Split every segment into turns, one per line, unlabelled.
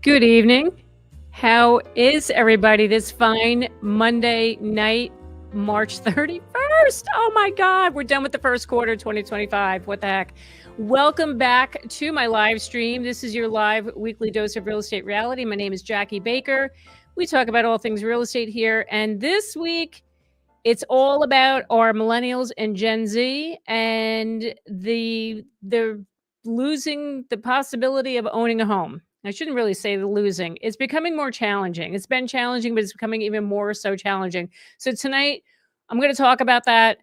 Good evening. How is everybody this fine Monday night, March 31st? Oh my God, we're done with the first quarter 2025. What the heck? Welcome back to my live stream. This is your live weekly dose of real estate reality. My name is Jackie Baker. We talk about all things real estate here. And this week, it's all about our millennials and Gen Z and the losing the possibility of owning a home. I shouldn't really say the losing. It's becoming more challenging. It's been challenging, but it's becoming even more so challenging. So tonight, I'm going to talk about that.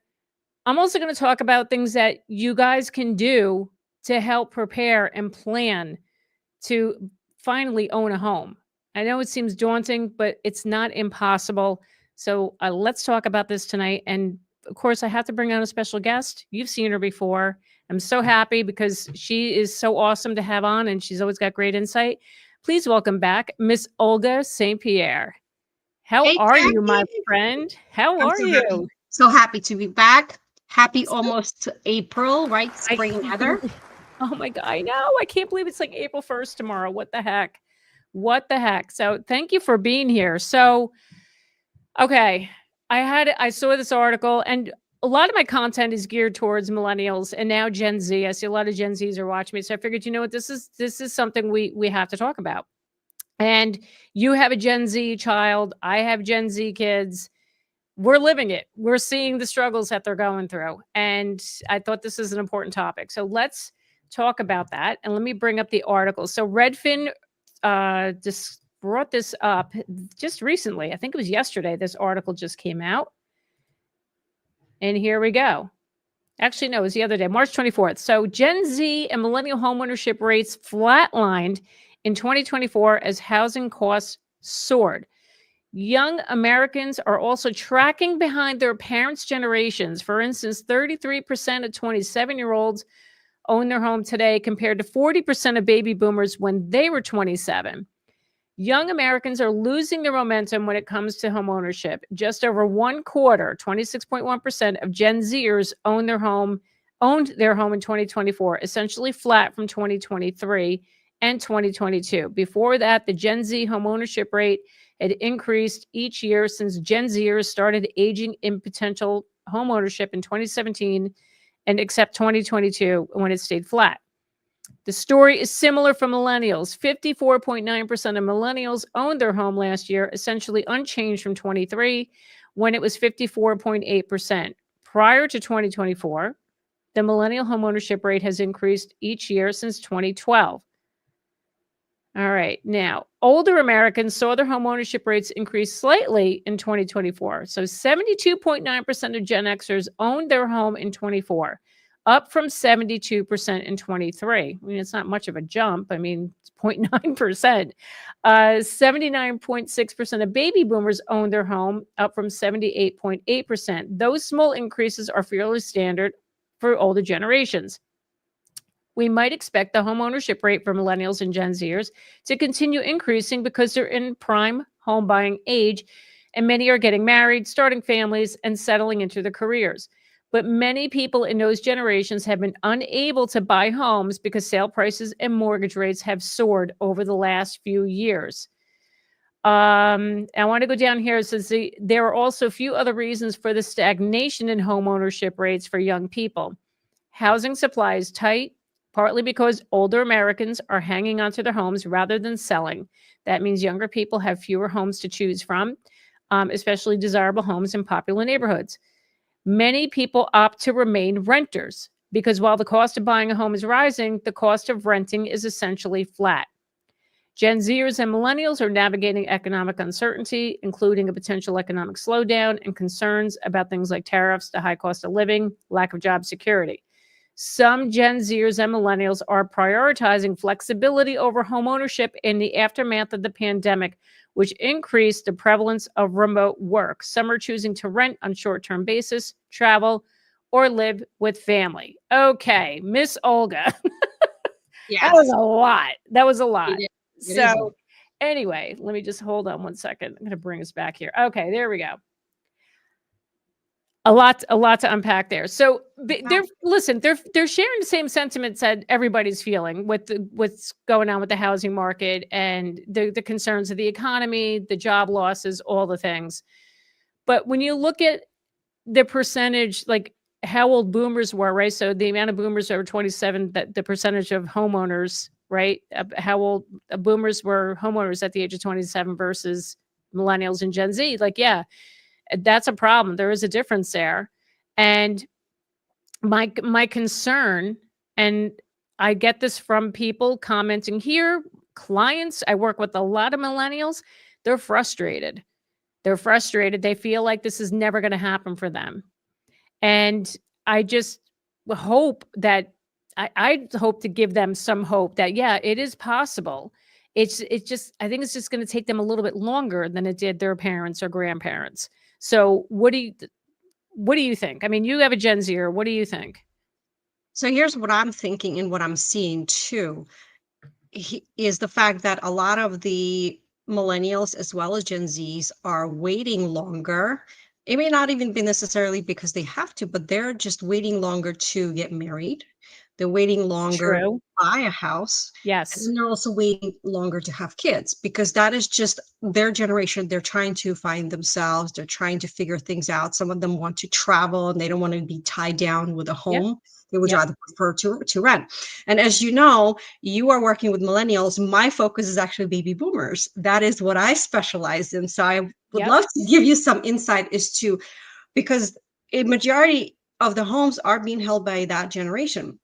I'm also going to talk about things that you guys can do to help prepare and plan to finally own a home. I know it seems daunting, but it's not impossible. So let's talk about this tonight. And of course, I have to bring on a special guest. You've seen her before. I'm so happy because she is so awesome to have on, and she's always got great insight. Please welcome back Miss Olga St. Pierre. How
Hey,
are you, my
Jackie.
friend? How
I'm
are
so happy.
you?
So happy to be back. Happy almost to April, right?
I
Spring
can't
weather.
believe, oh my God, I know. I can't believe it's like April 1st tomorrow. What the heck? What the heck? So thank you for being here. So, okay, I saw this article, and a lot of my content is geared towards millennials and now Gen Z. I see a lot of Gen Zs are watching me. So I figured, you know what, this is something we have to talk about. And you have a Gen Z child, I have Gen Z kids. We're living it. We're seeing the struggles that they're going through. And I thought this is an important topic. So let's talk about that. And let me bring up the article. So Redfin just brought this up just recently. I think it was yesterday. This article just came out. And here we go. Actually, no, it was the other day, March 24th. So Gen Z and millennial homeownership rates flatlined in 2024 as housing costs soared. Young Americans are also tracking behind their parents' generations. For instance, 33% of 27-year-olds own their home today compared to 40% of baby boomers when they were 27. Young Americans are losing their momentum when it comes to home ownership. Just over one quarter, 26.1% of Gen Zers owned their home in 2024, essentially flat from 2023 and 2022. Before that, the Gen Z home ownership rate had increased each year since Gen Zers started aging in potential home ownership in 2017, and except 2022 when it stayed flat. The story is similar for millennials. 54.9% of millennials owned their home last year, essentially unchanged from 23, when it was 54.8%. Prior to 2024, the millennial homeownership rate has increased each year since 2012. All right. Now, older Americans saw their homeownership rates increase slightly in 2024. So 72.9% of Gen Xers owned their home in 24, up from 72% in 23. I mean, it's not much of a jump. I mean, it's 0.9%. 79.6% of baby boomers owned their home, up from 78.8%. Those small increases are fairly standard for older generations. We might expect the home ownership rate for millennials and Gen Zers to continue increasing because they're in prime home buying age, and many are getting married, starting families, and settling into their careers. But many people in those generations have been unable to buy homes because sale prices and mortgage rates have soared over the last few years. I want to go down here. It says there are also a few other reasons for the stagnation in home ownership rates for young people. Housing supply is tight, partly because older Americans are hanging onto their homes rather than selling. That means younger people have fewer homes to choose from, especially desirable homes in popular neighborhoods. Many people opt to remain renters because while the cost of buying a home is rising, the cost of renting is essentially flat. Gen Zers and millennials are navigating economic uncertainty, including a potential economic slowdown and concerns about things like tariffs, the high cost of living, lack of job security. Some Gen Zers and millennials are prioritizing flexibility over homeownership in the aftermath of the pandemic, which increased the prevalence of remote work. Some are choosing to rent on short-term basis, travel, or live with family. Okay, Miss Olga. That was
Yes.
a lot. That was a lot.
It is. It is.
So anyway, let me just hold on one second. I'm going to bring us back here. Okay, there we go. a lot to unpack there. So they're listen, they're sharing the same sentiments that everybody's feeling with what's going on with the housing market and the concerns of the economy, the job losses, all the things. But when you look at the percentage, like how old boomers were, right? So the amount of boomers over 27, that the percentage of homeowners, right? How old boomers were homeowners at the age of 27 versus millennials and Gen Z. Like, yeah, that's a problem. There is a difference there. And my concern, and I get this from people commenting here, clients, I work with a lot of millennials, they're frustrated. They're frustrated. They feel like this is never going to happen for them. And I just hope that I hope to give them some hope that, yeah, it is possible. It's just, I think it's just going to take them a little bit longer than it did their parents or grandparents. So what do you think? I mean, you have a Gen Zer. What do you think?
So here's what I'm thinking and what I'm seeing too is the fact that a lot of the millennials as well as Gen Zs are waiting longer. It may not even be necessarily because they have to, but they're just waiting longer to get married. They're waiting longer to
True.
buy a house. And
Yes.
then they're also waiting longer to have kids because that is just their generation. They're trying to find themselves. They're trying to figure things out. Some of them want to travel and they don't want to be tied down with a
Yep.
home. They would
Yep.
rather prefer to rent. And as you know, you are working with millennials. My focus is actually baby boomers. That is what I specialize in. So I would
Yep.
love to give you some insight as to, because a majority of the homes are being held by that generation.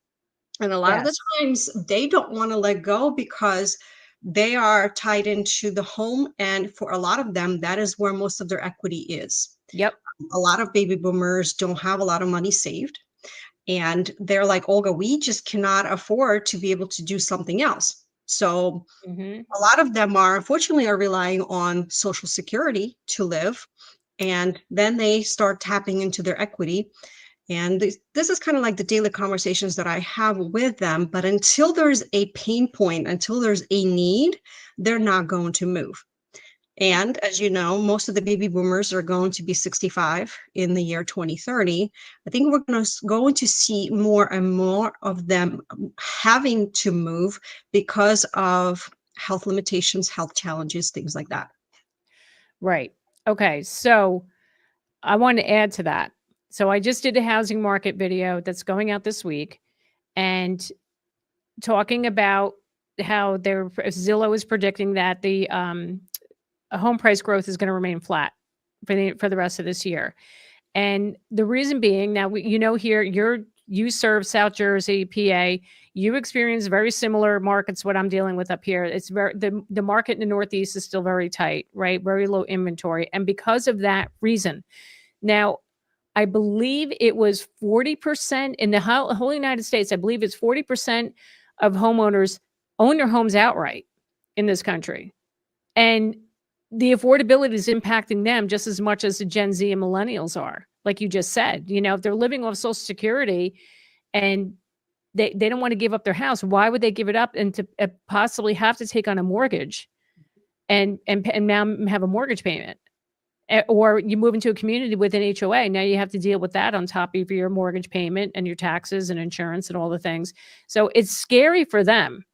And a lot of the
Yes.
times they don't want to let go because they are tied into the home. And for a lot of them, that is where most of their equity is.
Yep.
A lot of baby boomers don't have a lot of money saved. And they're like, Olga, we just cannot afford to be able to do something else. So
Hmm.
a lot of them are unfortunately are relying on Social Security to live. And then they start tapping into their equity. And this is kind of like the daily conversations that I have with them. But until there's a pain point, until there's a need, they're not going to move. And as you know, most of the baby boomers are going to be 65 in the year 2030. I think we're going to see more and more of them having to move because of health limitations, health challenges, things like that.
Right. Okay. So I want to add to that. So I just did a housing market video that's going out this week and talking about how Zillow is predicting that the home price growth is going to remain flat for the rest of this year. And the reason being, now here you serve South Jersey, PA. You experience very similar markets. What I'm dealing with up here, it's the market in the Northeast is still very tight, right? Very low inventory, and because of that reason, now I believe it was 40% in the whole United States. I believe it's 40% of homeowners own their homes outright in this country, and the affordability is impacting them just as much as the Gen Z and millennials are. Like you just said, if they're living off Social Security and they don't want to give up their house, why would they give it up and to possibly have to take on a mortgage and now have a mortgage payment? Or you move into a community with an HOA. Now you have to deal with that on top of your mortgage payment and your taxes and insurance and all the things. So it's scary for them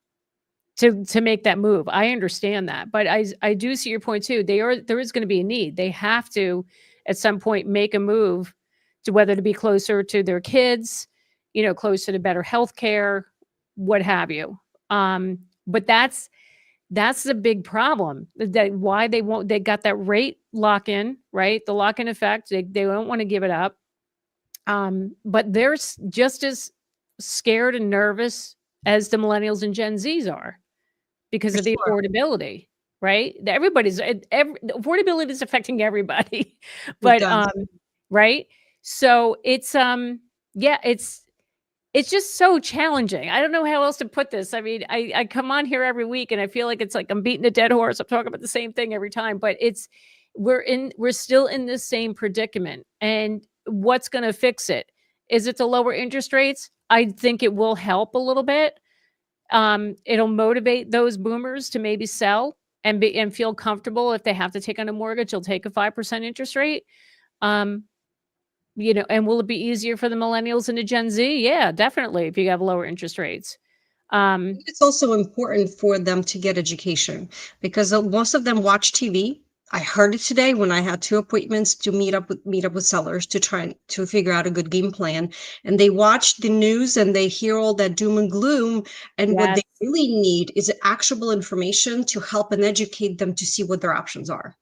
to make that move. I understand that, but I do see your point too. There is going to be a need. They have to at some point make a move to whether to be closer to their kids, closer to better health care, what have you. But that's the big problem. That why they got that rate lock in, right? The lock in effect. They don't want to give it up. But they're just as scared and nervous as the millennials and Gen Zs are because
For
of the
sure.
affordability, right? Affordability is affecting everybody,
It
but
does.
right. So yeah, it's just so challenging. I don't know how else to put this. I mean, I come on here every week and I feel like it's like I'm beating a dead horse. I'm talking about the same thing every time, but we're still in the same predicament. And what's going to fix it? Is it the lower interest rates? I think it will help a little bit. It'll motivate those boomers to maybe sell and feel comfortable if they have to take on a mortgage, they'll take a 5% interest rate. Um, and will it be easier for the millennials and the Gen Z? Yeah, definitely. If you have lower interest rates.
It's also important for them to get education because most of them watch TV. I heard it today when I had 2 appointments to meet up with sellers to try to figure out a good game plan. And they watch the news and they hear all that doom and gloom. And what
Yes,
they really need is actionable information to help and educate them to see what their options are.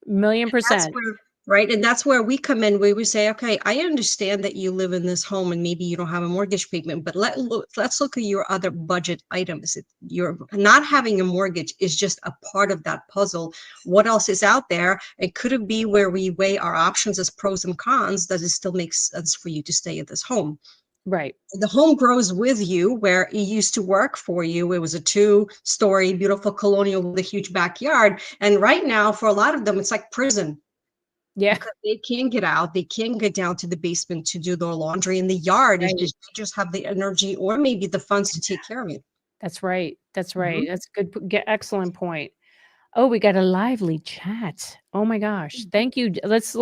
million
That's
percent.
where right, and that's where we come in, where we say, "Okay, I understand that you live in this home and maybe you don't have a mortgage payment, but let's look at your other budget items. You're not having a mortgage is just a part of that puzzle. What else is out there? And could it be where we weigh our options as pros and cons? Does it still make sense for you to stay at this home?"
Right.
The home grows with you where it used to work for you. It was a 2-story, beautiful colonial with a huge backyard. And right now, for a lot of them, it's like prison
Yeah.
because they can't get out. They can't get down to the basement to do their laundry in the yard. Is
Right.
just they just have the energy or maybe the funds to take care of it.
That's right. That's right.
Mhm.
That's good. Excellent point. Oh, we got a lively chat. Oh my gosh. Thank you. Let's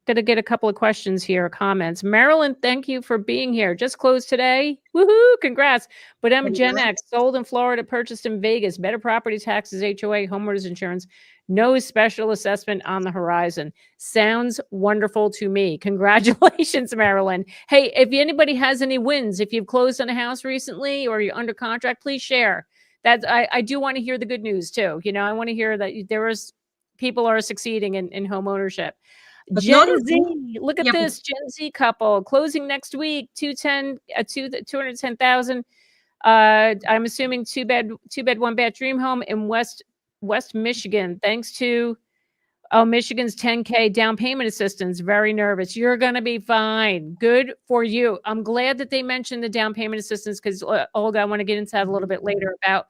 gonna get a couple of questions here, comments. Marilyn, thank you for being here. Just closed today. Woohoo! Congrats. But I'm Gen X,
Congrats.
sold in Florida, purchased in Vegas, better property taxes, HOA, homeowners insurance, no special assessment on the horizon. Sounds wonderful to me. Congratulations, Marilyn. Hey, if anybody has any wins, if you've closed on a house recently or you're under contract, please share. I do want to hear the good news too. I want to hear that people are succeeding in home ownership.
But not
Gen Z, look at
yeah, but
this Gen Z couple closing next week, 210, 210,000. I'm assuming two bed, one bath dream home in West Michigan. Thanks to Michigan's 10K down payment assistance. Very nervous. You're going to be fine. Good for you. I'm glad that they mentioned the down payment assistance because Olga, I want to get into that a little bit later about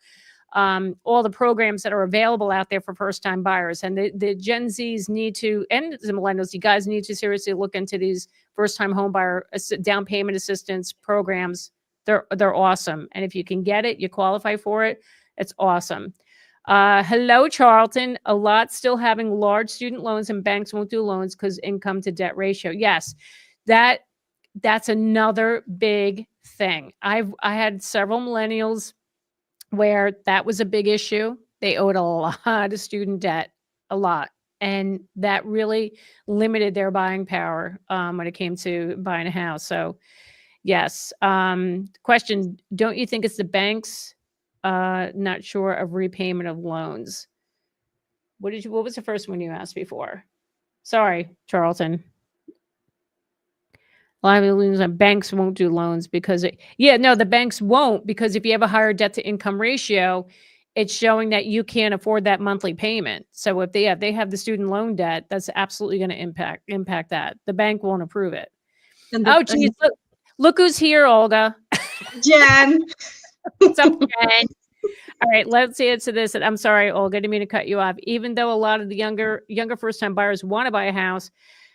all the programs that are available out there for first-time buyers. And the Gen Zs need to, and the millennials, you guys need to seriously look into these first-time home buyer down payment assistance programs. They're awesome. And if you can get it, you qualify for it, it's awesome. Hello, Charlton. A lot still having large student loans and banks won't do loans because income to debt ratio. Yes, that's another big thing. I had several millennials where that was a big issue. They owed a lot of student debt, a lot. And that really limited their buying power when it came to buying a house. So, yes. Question, don't you think it's the banks not sure of repayment of loans? What was the first one you asked before? Sorry, Charlton. A lot of banks won't do loans because the banks won't because if you have a higher debt to income ratio, it's showing that you can't afford that monthly payment. So if they have the student loan debt, that's absolutely going to impact that. The bank won't approve it. Oh, geez, look who's here, Olga.
Jen.
What's up, Jen? All right, let's answer this. And I'm sorry, Olga, I didn't mean to cut you off. Even though a lot of the younger first-time buyers want to buy a house,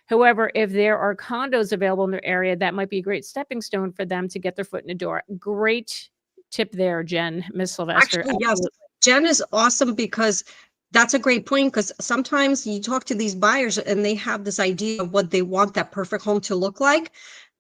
however, if there are condos available in their area, that might be a great stepping stone for them to get their foot in the door. Great tip there, Jen, Miss Sylvester.
Actually, yes.
Absolutely.
Jen is awesome because that's a great point because sometimes you talk to these buyers and they have this idea of what they want that perfect home to look like.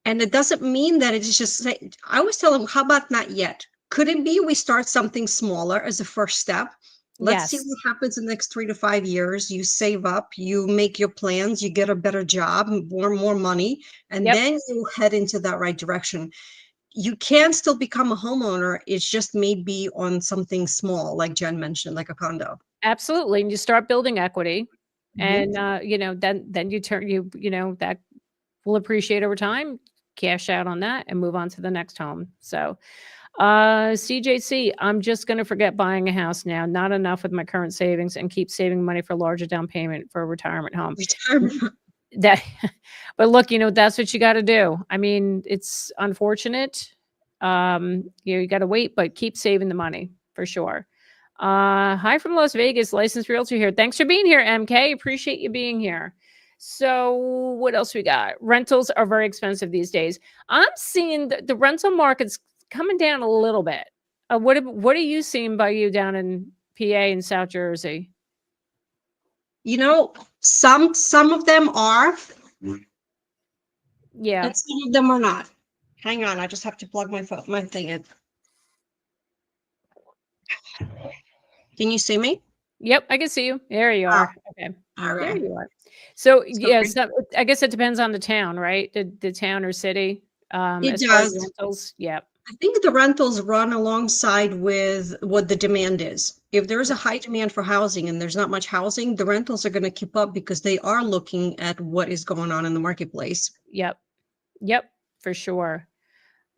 And it doesn't mean that it's just, I always tell them, how about not yet? Could it be we start something smaller as a first step? Let's see
Yes,
what happens in the next 3 to 5 years. You save up, you make your plans, you get a better job, more money, and
yep,
then you head into that right direction. You can still become a homeowner. It's just maybe on something small, like Jen mentioned, like a condo.
absolutely. And you start building equity,
Mhm.
and then that will appreciate over time. Cash out on that and move on to the next home. So, CJC, I'm just going to forget buying a house now. Not enough with my current savings and keep saving money for larger down payment for a retirement home.
Retirement.
That, but look, that's what you got to do. I mean, it's unfortunate. You got to wait, but keep saving the money for sure. Hi from Las Vegas, licensed realtor here. Thanks for being here, MK. Appreciate you being here. So what else we got? Rentals are very expensive these days. I'm seeing the rental market's coming down a little bit. What are you seeing by you down in PA and South Jersey?
Some of them are.
Yeah.
And some of them are not. Hang on, I just have to plug my thing in. Can you see me?
Yep, I can see you. There you
Oh,
are. Okay.
all
There
right.
you are. So,
Sorry.
yes, I guess it depends on the town, right? The town or city,
It
as far as
does.
rentals. Yep.
I think the rentals run alongside with what the demand is. If there is a high demand for housing and there's not much housing, the rentals are going to keep up because they are looking at what is going on in the marketplace.
Yep. Yep, for sure.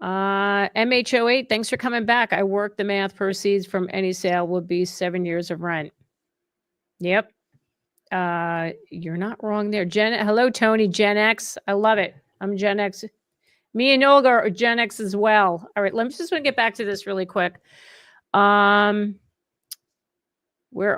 MH08, thanks for coming back. I work the math proceeds from any sale would be 7 years of rent. Yep. You're not wrong there. Hello, Tony, Gen X. I love it. I'm Gen X. Me and Olga are Gen X as well. All right, let me just want to get back to this really quick. Where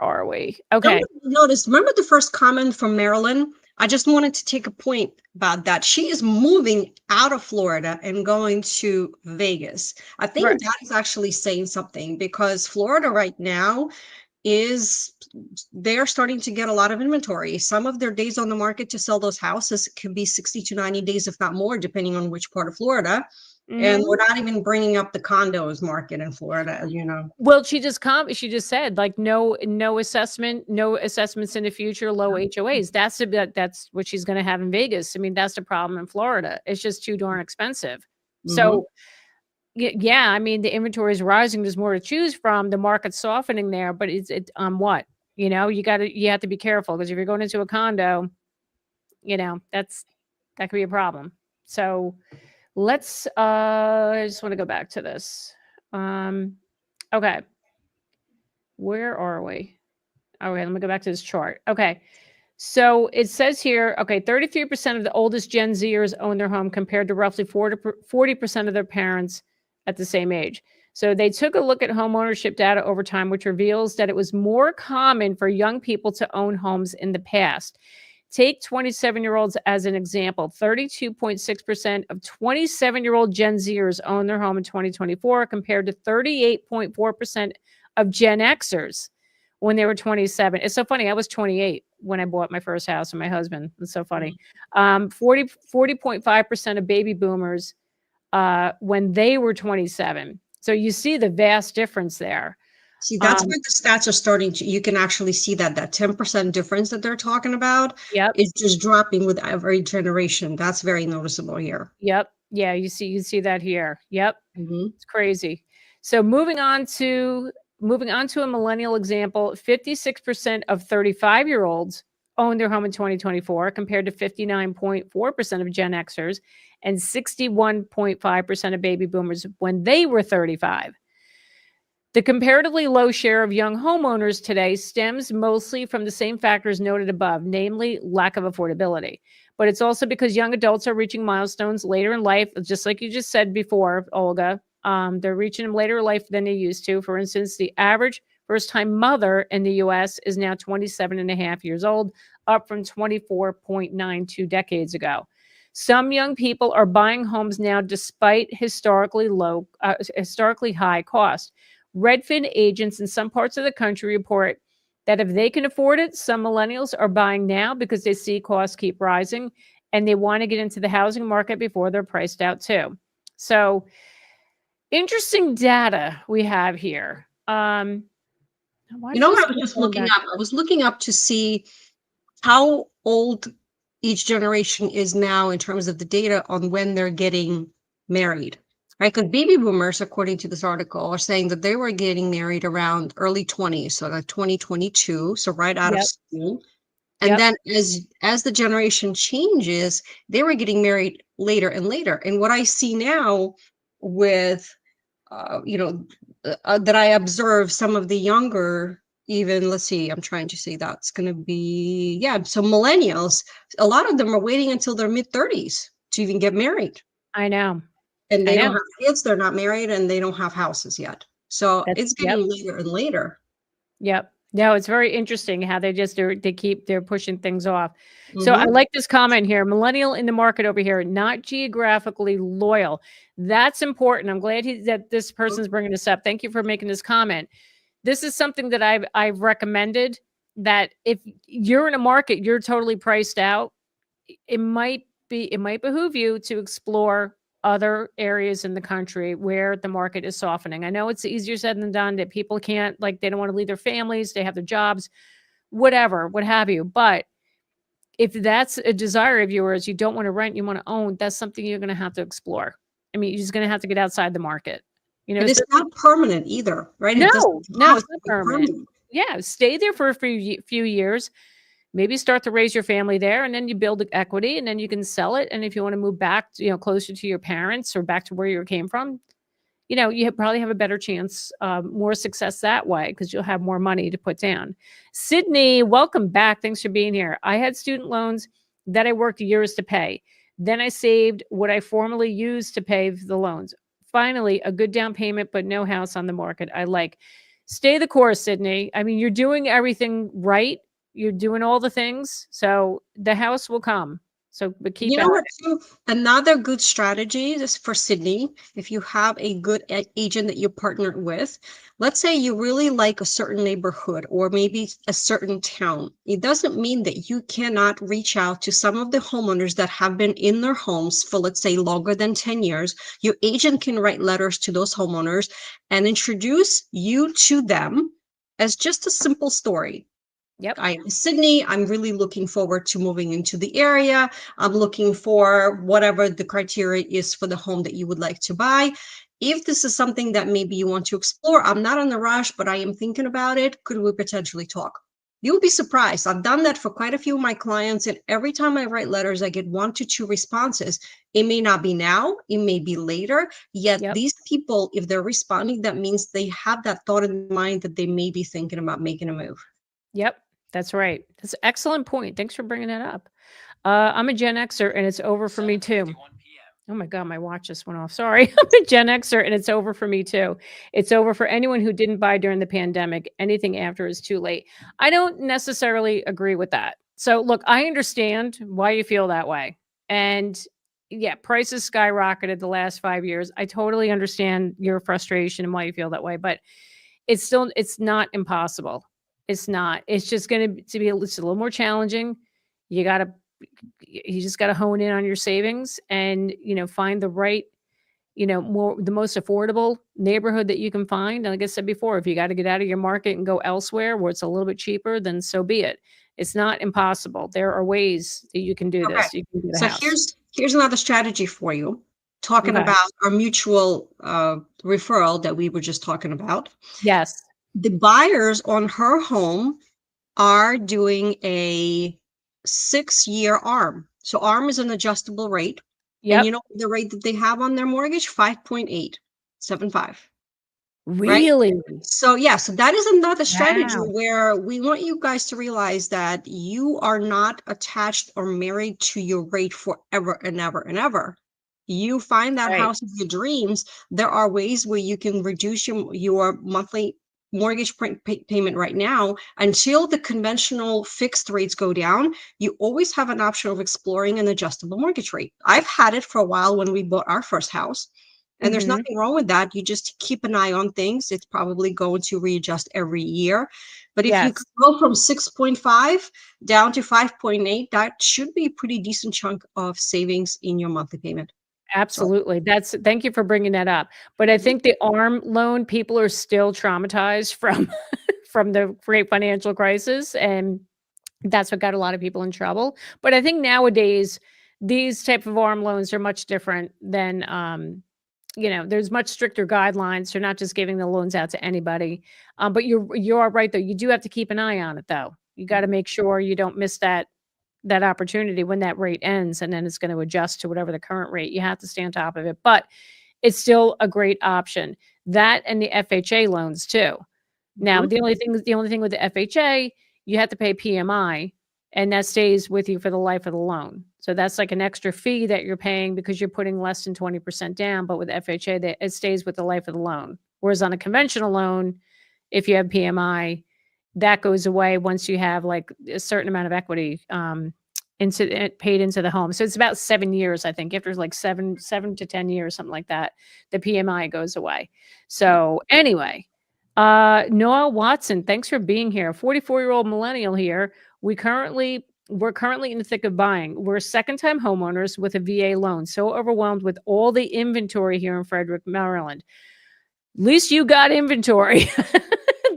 are we? Okay.
Notice, remember the first comment from Marilyn? I just wanted to take a point about that. She is moving out of Florida and going to Vegas. I
Right.
think that is actually saying something because Florida right now is they're starting to get a lot of inventory. Some of their days on the market to sell those houses can be 60 to 90 days, if not more, depending on which part of Florida. And we're
Mhm.
not even bringing up the condos market in Florida, as you know.
Well, she just said, like, no assessment, no assessments in the future, low HOAs. That's what she's gonna have in Vegas. I mean, that's the problem in Florida. It's just too darn expensive.
Mm-hmm.
So, yeah, I mean, the inventory is rising, there's more to choose from, the market's softening there, but it on what? You have to be careful because if you're going into a condo, that could be a problem. So, I just wanna go back to this. Okay. Where are we? Okay, let me go back to this chart. Okay. So it says here, okay, 33% of the oldest Gen Zers own their home compared to roughly 40% of their parents at the same age. So they took a look at home ownership data over time, which reveals that it was more common for young people to own homes in the past. Take 27-year-olds as an example. 32.6% of 27-year-old Gen Zers own their home in 2024 compared to 38.4% of Gen Xers when they were 27. It's so funny. I was 28 when I bought my first house with my husband. It's so funny. 40.5% of baby boomers when they were 27. So you see the vast difference there.
See, that's where the stats are starting to, you can actually see that 10% difference that they're talking about
Yep.
is just dropping with every generation. That's very noticeable here.
Yep. Yeah, you see that here. Yep.
Hmm.
It's crazy. So moving on to a millennial example, 56% of 35-year-olds own their home in 2024 compared to 59.4% of Gen Xers and 61.5% of baby boomers when they were 35. The comparatively low share of young homeowners today stems mostly from the same factors noted above, namely lack of affordability. But it's also because young adults are reaching milestones later in life, just like you just said before, Olga. They're reaching them later in life than they used to. For instance, the average first time mother in the US is now 27 and a half years old, up from 24.9 decades ago. Some young people are buying homes now despite historically high cost. Redfin agents in some parts of the country report that if they can afford it, some millennials are buying now because they see costs keep rising and they want to get into the housing market before they're priced out too. So, interesting data we have here. Why
You
does
know
this
what I was
keep
just
going
looking
back?
up? I was looking up to see how old each generation is now in terms of the data on when they're getting married, right? Because baby boomers, according to this article, are saying that they were getting married around early 20s, so like 2022, so right out of
Yep.
school. And
Yep.
then as the generation changes, they were getting married later and later. And what I see now with you know, that I observe some of the younger, even let's see, I'm trying to say that's going to be, yeah, so millennials, a lot of them are waiting until their mid 30s to even get married.
I know.
And
I
they don't
know.
have kids, they're not married, and they don't have houses yet. So it's
Yep.
getting later and later.
Yep. No, it's very interesting how they're pushing things off. So I
Hmm.
like this comment here. Millennial in the market over here, not geographically loyal. That's important. I'm glad that this person's bringing this up. Thank you for making this comment. This is something that I've recommended that if you're in a market, you're totally priced out. It might behoove you to explore other areas in the country where the market is softening. I know it's easier said than done, that people can't, like, they don't want to leave their families, they have their jobs, whatever, what have you. But if that's a desire of yours, you don't want to rent, you want to own, that's something you're going to have to explore. I mean, you're just going to have to get outside the market.
And it's not permanent either, right? It doesn't
No,
have
it's
to
not
be
permanent.
permanent.
Yeah, stay there for a few years. Maybe start to raise your family there, and then you build equity, and then you can sell it. And if you want to move back, closer to your parents or back to where you came from, you probably have a better chance, more success that way, because you'll have more money to put down. Sydney, welcome back. Thanks for being here. I had student loans that I worked years to pay. Then I saved what I formerly used to pay the loans. Finally, a good down payment, but no house on the market. Stay the course, Sydney. I mean, you're doing everything right. You're doing all the things. So the house will come. So, but keep
You
at
know what,
it.
too? Another good strategy is for Sydney. If you have a good agent that you partnered with, let's say you really like a certain neighborhood or maybe a certain town. It doesn't mean that you cannot reach out to some of the homeowners that have been in their homes for, let's say, longer than 10 years. Your agent can write letters to those homeowners and introduce you to them as just a simple story.
Yep.
I am Sydney. I'm really looking forward to moving into the area. I'm looking for whatever the criteria is for the home that you would like to buy. If this is something that maybe you want to explore, I'm not in a rush, but I am thinking about it. Could we potentially talk? You'll be surprised. I've done that for quite a few of my clients, and every time I write letters, I get 1 to 2 responses. It may not be now, it may be later, yet
Yep.
these people, if they're responding, that means they have that thought in mind that they may be thinking about making a move.
Yep. That's right. That's an excellent point. Thanks for bringing that up. I'm a Gen Xer, and it's over for me too. Oh my God, my watch just went off. Sorry. I'm a Gen Xer, and it's over for me too. It's over for anyone who didn't buy during the pandemic. Anything after is too late. I don't necessarily agree with that. So look, I understand why you feel that way. And yeah, prices skyrocketed the last 5 years. I totally understand your frustration and why you feel that way, but it's not impossible. It's not. It's just going to be it's a little more challenging. You got to you just got to hone in on your savings, and find the right, the most affordable neighborhood that you can find. And like I said before, if you got to get out of your market and go elsewhere where it's a little bit cheaper, then so be it. It's not impossible. There are ways that you can do
Okay.
this. You can get a
So
house.
here's another strategy for you. Talking
Okay.
about our mutual referral that we were just talking about.
Yes.
The buyers on her home are doing a 6-year ARM. So ARM is an adjustable rate. And you
Yep.
know the rate that they have on their mortgage? 5.875, right?
Really?
So yeah, so that is another strategy
Wow.
where we want you guys to realize that you are not attached or married to your rate forever and ever and ever. You find that
Right.
house of your dreams. There are ways where you can reduce your monthly mortgage payment right now until the conventional fixed rates go down. You always have an option of exploring an adjustable mortgage rate. I've had it for a while when we bought our first house. And there's
Hmm.
nothing wrong with that. You just keep an eye on things. It's probably going to readjust every year. But if you
Yes.
could go from 6.5 down to 5.8, that should be a pretty decent chunk of savings in your monthly payment. So,
Absolutely. Thank you for bringing that up. But I
mhm.
think the ARM loan, people are still traumatized from from the great financial crisis, and that's what got a lot of people in trouble. But I think nowadays these type of ARM loans are much different than there's much stricter guidelines. You're not just giving the loans out to anybody. But you are right though. You do have to keep an eye on it though. You got to make sure you don't miss that opportunity when that rate ends, and then it's going to adjust to whatever the current rate. You have to stay on top of it, but it's still a great option. That and the FHA loans too. Now,
Mhm.
the only thing with the FHA, you have to pay PMI, and that stays with you for the life of the loan. So that's like an extra fee that you're paying because you're putting less than 20% down, but with FHA, that it stays with the life of the loan. Whereas on a conventional loan, if you have PMI, that goes away once you have like a certain amount of equity paid into the home. So it's about 7 years, I think. After like 7 to 10 years, something like that, the PMI goes away. So anyway, Noah Watson, thanks for being here. 44-year-old millennial here. We currently We're currently in the thick of buying. We're second-time homeowners with a VA loan, so overwhelmed with all the inventory here in Frederick, Maryland. At least you got inventory.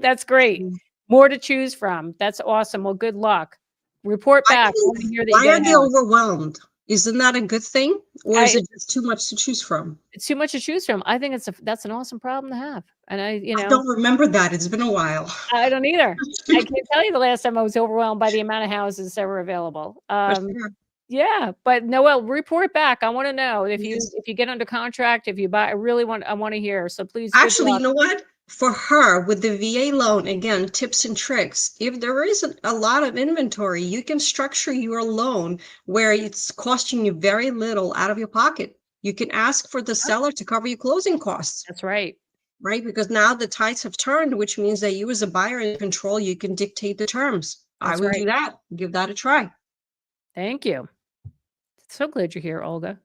That's great.
Mm.
More to choose from. That's awesome. Well, good luck. Report
I
back. I
think,
want to hear that you
why
got
are
a
they
house.
overwhelmed? Isn't that a good thing? Or is
I
it just too much to choose from?
It's too much to choose from. I think that's an awesome problem to have. And
I don't remember that. It's been a while.
I don't either. I can't tell you the last time I was overwhelmed by the amount of houses that were available.
For sure.
Yeah, but Noelle, report back. I want to know
Yes.
if you get under contract, if you buy. I want to hear. So please, good
Actually, you
luck.
know what? For her, with the VA loan, again, tips and tricks. If there isn't a lot of inventory, you can structure your loan where it's costing you very little out of your pocket. You can ask for the
Yep,
seller to cover your closing costs,
that's right.
right? Because now the tides have turned, which means that you as a buyer in control, you can dictate the terms. I
That's
would
right.
do that. Give that a try.
Thank you. So glad you're here, Olga.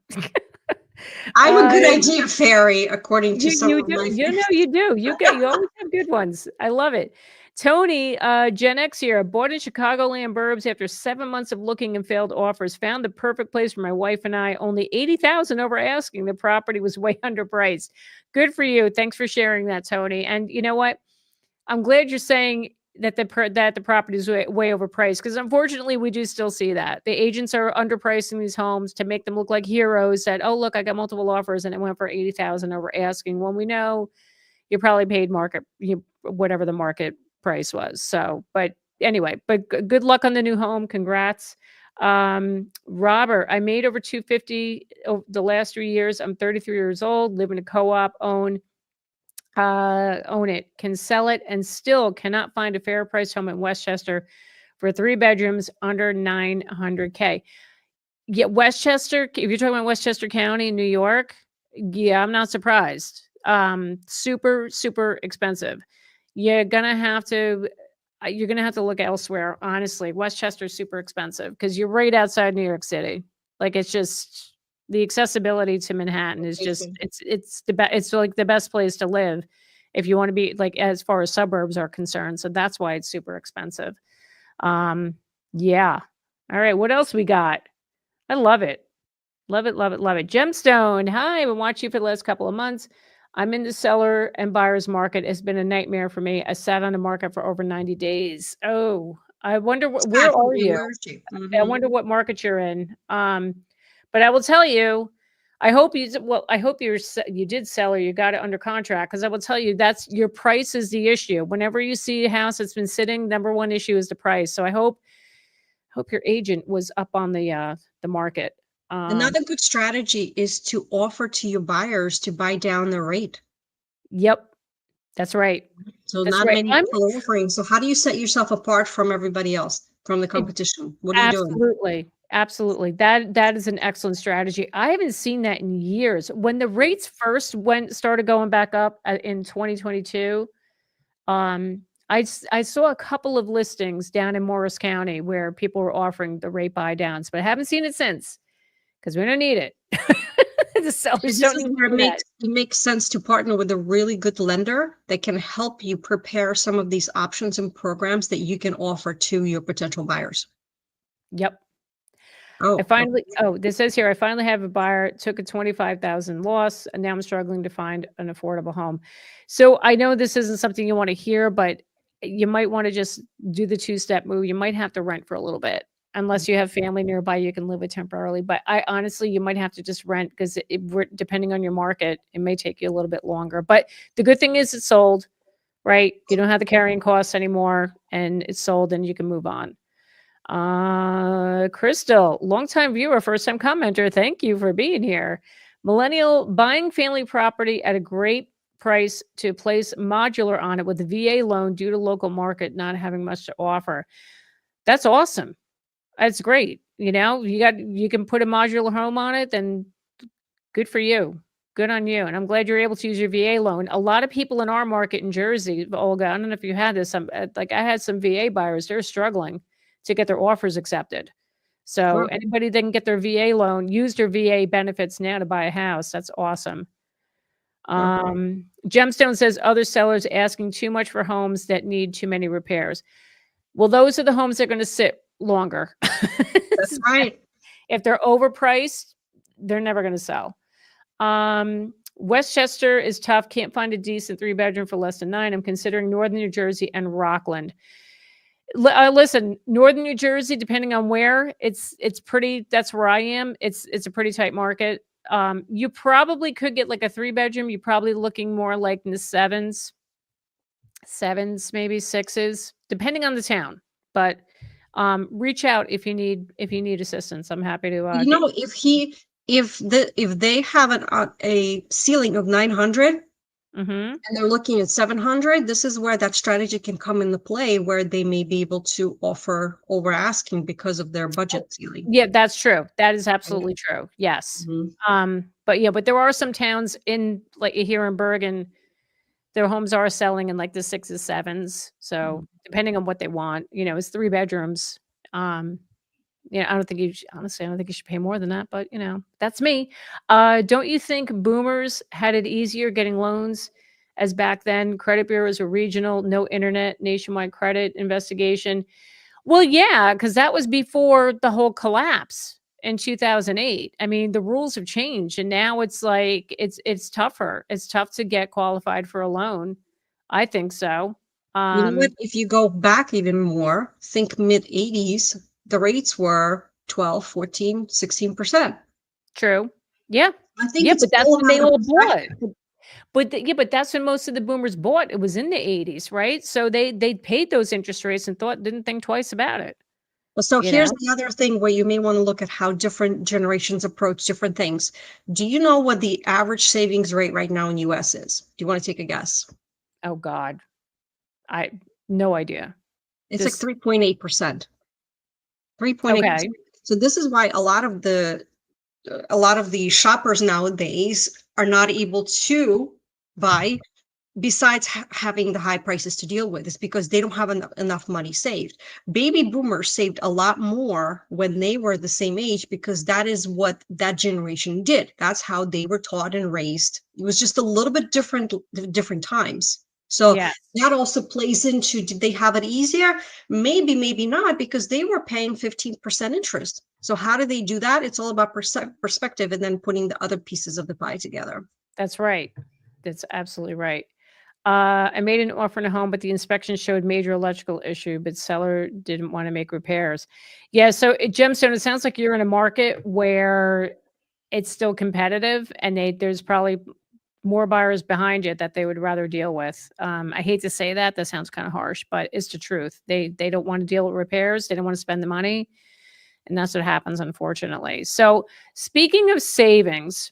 I'm a
uh,
good idea fairy, according to some
you
of
do.
my
You know,
friends.
you always have good ones. I love it. Tony, Gen X here, bought in Chicagoland burbs after 7 months of looking and failed offers. Found the perfect place for my wife and I. Only 80,000 over asking. The property was way underpriced. Good for you. Thanks for sharing that, Tony. And you know what? I'm glad you're saying that the property is way overpriced, because unfortunately we do still see that the agents are underpricing these homes to make them look like heroes. That, oh look, I got multiple offers and it went for 80,000 over asking, when we know you probably paid whatever the market price was. So, but anyway, but good luck on the new home. Congrats. Robert, I made over 250 the last 3 years. I'm 33 years old, live in a co-op, own it, can sell it, and still cannot find a fair price home in Westchester for 3 bedrooms under 900K. Yeah, Westchester, if you're talking about Westchester County in New York, yeah, I'm not surprised. Super, super expensive. You're gonna have to you're gonna have to look elsewhere, honestly. Westchester's super expensive because you're right outside New York City. Like, it's just the accessibility to Manhattan is just
Location.
it's like the best place to live if you want to be, like, as far as suburbs are concerned. So that's why it's super expensive. Um, yeah. All right, what else we got? I love it. Love it, love it, love it. Gemstone, hi, I've been watching you for the last couple of months. I'm in the seller and buyer's market. It's been a nightmare for me. I sat on the market for over 90 days. Oh, I wonder where
Sad for
are
you,
you?
Margie.
I
Mhm.
wonder what market you're in. But I will tell you, I hope I hope you did sell, or you got it under contract, because I will tell you that's your price is the issue. Whenever you see a house that's been sitting, number one issue is the price. So I hope your agent was up on the market. Um,
Another good strategy is to offer to your buyers to buy down the rate.
yep, that's right.
So
That's
not
right.
many people are offering. So how do you set yourself apart from everybody else, from the competition? What are you doing?
Absolutely. Absolutely. That is an excellent strategy. I haven't seen that in years. When the rates first started going back up in 2022, I saw a couple of listings down in Morris County where people were offering the rate buy downs, but I haven't seen it since, because we don't need it. The sellers
This
don't
is
need to
where
do that.
it makes sense to partner with a really good lender that can help you prepare some of these options and programs that you can offer to your potential buyers.
Yep.
Oh, okay.
This says here, I finally have a buyer, took a 25,000 loss, and now I'm struggling to find an affordable home. So I know this isn't something you want to hear, but you might want to just do the two-step move. You might have to rent for a little bit, unless you have family nearby you can live with temporarily. But I honestly, you might have to just rent, because depending on your market, it may take you a little bit longer. But the good thing is it's sold, right? You don't have the carrying costs anymore, and it's sold, and you can move on. Crystal, longtime viewer, first time commenter. Thank you for being here. Millennial, buying family property at a great price to place modular on it with a VA loan due to local market not having much to offer. That's awesome. That's great. You can put a modular home on it, then good for you. Good on you. And I'm glad you're able to use your VA loan. A lot of people in our market in Jersey, Olga, I don't know if you had this. Like, I had some VA buyers, they're struggling to get their offers accepted. So
Sure.
anybody that can get their VA loan, use their VA benefits now to buy a house. That's awesome.
Sure.
Gemstone says other sellers asking too much for homes that need too many repairs. Well, those are the homes that are going to sit longer.
That's right.
If they're overpriced, they're never going to sell. Westchester is tough. Can't find a decent 3-bedroom for less than 9. I'm considering Northern New Jersey and Rockland. Listen, Northern New Jersey, depending on where, it's pretty. That's where I am. It's a pretty tight market. You probably could get like a 3-bedroom. You're probably looking more like in the sevens, maybe 6s, depending on the town. But reach out if you need assistance. I'm happy to.
You know, if they have a ceiling of 900 and they're looking at 700, this is where that strategy can come into play, where they may be able to offer over asking because of their budget ceiling.
Yeah, that's true. That is absolutely true. Yes. But there are some towns in like here in Bergen, their homes are selling in like the 6s, 7s. So depending on what they want, it's 3 bedrooms. I don't think honestly, I don't think you should pay more than that, but that's me. Don't you think boomers had it easier getting loans, as back then credit bureaus were regional, no internet, nationwide credit investigation? Well, yeah, because that was before the whole collapse in 2008. I mean, the rules have changed, and now it's like it's tougher. It's tough to get qualified for a loan. I think so.
You know what? If you go back even more, think mid-80s, the rates were 12, 14, 16%.
True. Yeah.
I think
Yeah,
it's
but that's
all
when they
about
all bought.
perspective.
But that's when most of the boomers bought. It was in the 80s, right? So they paid those interest rates and didn't think twice about it.
Well, so
You
here's
know?
the other thing where you may want to look at how different generations approach different things. Do you know what the average savings rate right now in US is? Do you want to take a guess?
Oh God. No idea.
It's like 3.8%. 3.8%.
Okay.
So this is why a lot of the shoppers nowadays are not able to buy, besides having the high prices to deal with. Is because they don't have enough money saved. Baby boomers saved a lot more when they were the same age, because that is what that generation did. That's how they were taught and raised. It was just a little bit different times. So
Yeah.
that also plays into, did they have it easier? Maybe, maybe not, because they were paying 15% interest. So how do they do that? It's all about perspective, and then putting the other pieces of the pie together.
That's right. That's absolutely right. I made an offer in a home, but the inspection showed major electrical issue, but seller didn't want to make repairs. Yeah. So Gemstone, it sounds like you're in a market where it's still competitive, and there's probably more buyers behind you that they would rather deal with. I hate to say that. That sounds kind of harsh, but it's the truth. They don't want to deal with repairs. They don't want to spend the money. And that's what happens, unfortunately. So speaking of savings,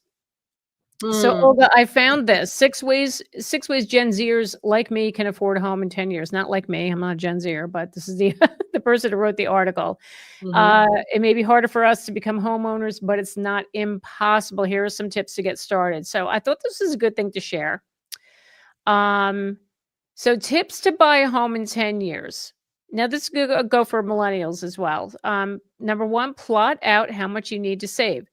so Olga, I found this 6 ways Gen Zers like me can afford a home in 10 years. Not like me. I'm not a Gen Zer, but this is the the person who wrote the article. It may be harder for us to become homeowners, but it's not impossible. Here are some tips to get started. So I thought this is a good thing to share. So tips to buy a home in 10 years. Now this could go for millennials as well. Number 1, plot out how much you need to save.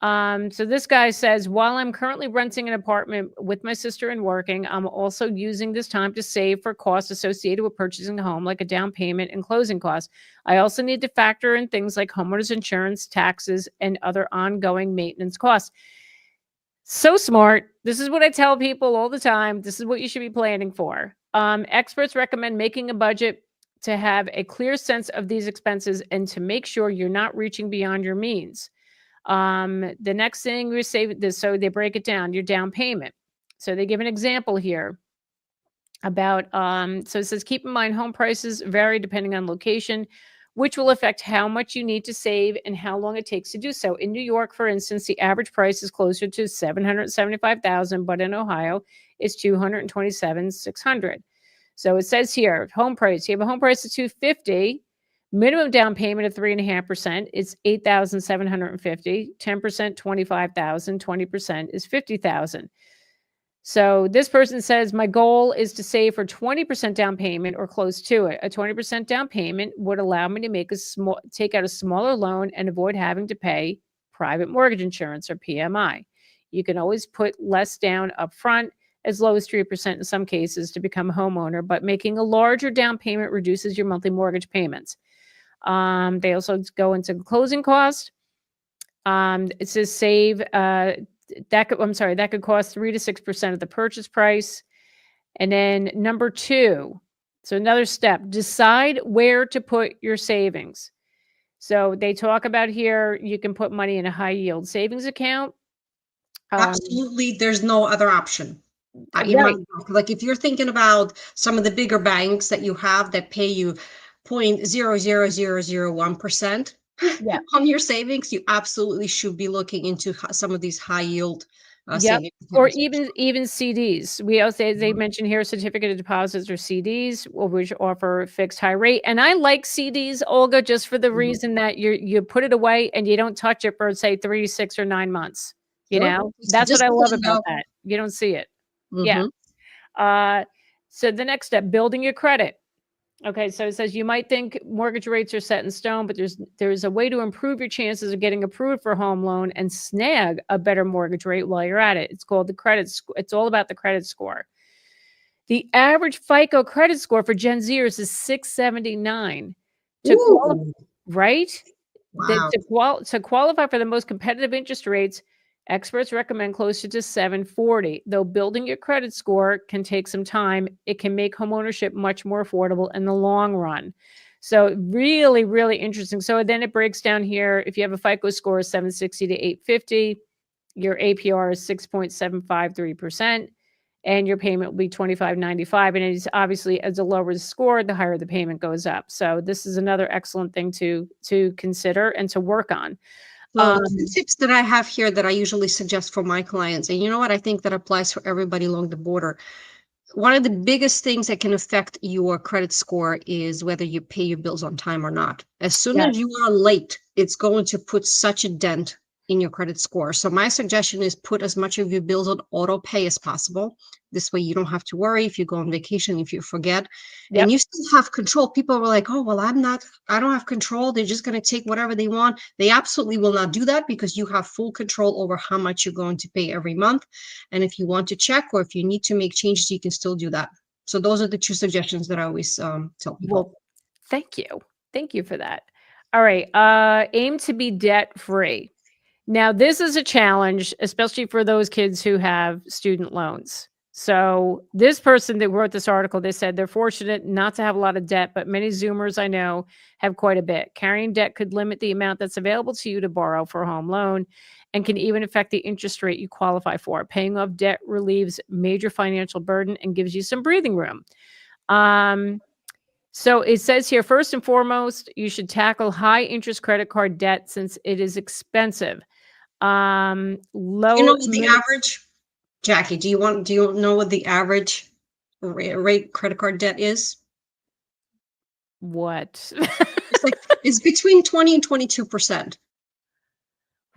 So this guy says, while I'm currently renting an apartment with my sister and working, I'm also using this time to save for costs associated with purchasing a home, like a down payment and closing costs. I also need to factor in things like homeowners insurance, taxes, and other ongoing maintenance costs. So smart. This is what I tell people all the time. This is what you should be planning for. Experts recommend making a budget to have a clear sense of these expenses and to make sure you're not reaching beyond your means. The next thing we say this, so they break it down, your down payment. So they give an example here about, so it says, keep in mind home prices vary depending on location, which will affect how much you need to save and how long it takes to do so. In New York, for instance, the average price is closer to $775,000, but in Ohio, it's $227,600. So it says here, home price, you have a home price of $250,000. Minimum down payment of 3.5% is $8,750. 10%, $25,000. 20% is $50,000. So this person says, my goal is to save for 20% down payment or close to it. A 20% down payment would allow me to take out a smaller loan and avoid having to pay private mortgage insurance, or PMI. You can always put less down up front, as low as 3% in some cases, to become a homeowner, but making a larger down payment reduces your monthly mortgage payments. They also go into closing cost. It says save, that could cost 3 to 6% of the purchase price. And then number 2, so another step, decide where to put your savings. So they talk about here, you can put money in a high yield savings account.
Absolutely, there's no other option. In my
Right.
like, if you're thinking about some of the bigger banks that you have that pay you 0.00001%
Yeah.
on your savings, you absolutely should be looking into some of these high yield
Yep.
savings
Or
accounts.
even CDs. We also they
Mhm.
mention here certificate of deposits or CDs, which offer a fixed high rate. And I like CDs, Olga, just for the
Mhm.
reason that you put it away and you don't touch it for say 3, 6, or 9 months. You
Sure.
know? That's what
Just
I
because
love about that. You don't see it. Yeah.
Mhm.
Uh, so the next step, building your credit. Okay, so it says you might think mortgage rates are set in stone, but there's a way to improve your chances of getting approved for a home loan and snag a better mortgage rate while you're at it. It's called the credit score. It's all about the credit score. The average FICO credit score for Gen Zers is 679. To qualify,
Ooh,
right?
wow.
To qualify for the most competitive interest rates, experts recommend closer to 740. Though building your credit score can take some time, it can make homeownership much more affordable in the long run. So really, really interesting. So then it breaks down here. If you have a FICO score of 760 to 850, your APR is 6.753%, and your payment will be 25.95. And it's obviously, as the lower the score, the higher the payment goes up. So this is another excellent thing to consider and to work on.
So, two tips that I have here that I usually suggest for my clients, and you know what, I think that applies for everybody along the border. One of the biggest things that can affect your credit score is whether you pay your bills on time or not. As soon
Yes.
as you are late, it's going to put such a dent in your credit score. So my suggestion is put as much of your bills on auto pay as possible. This way you don't have to worry if you go on vacation, if you forget, and
Yep.
you still have control. People were like, "Oh, well, I don't have control. They're just going to take whatever they want." They absolutely will not do that because you have full control over how much you're going to pay every month. And if you want to check or if you need to make changes, you can still do that. So those are the two suggestions that I always tell people.
Well, thank you. Thank you for that. All right. Aim to be debt free. Now, this is a challenge, especially for those kids who have student loans. So, this person that wrote this article, they said they're fortunate not to have a lot of debt, but many Zoomers I know have quite a bit. Carrying debt could limit the amount that's available to you to borrow for a home loan and can even affect the interest rate you qualify for. Paying off debt relieves major financial burden and gives you some breathing room. Um, so it says here, first and foremost, you should tackle high interest credit card debt since it is expensive.
Do you
Low
know what the
min
average, Jackie, do you know what the average rate credit card debt is?
what?
It's between 20 and 22%.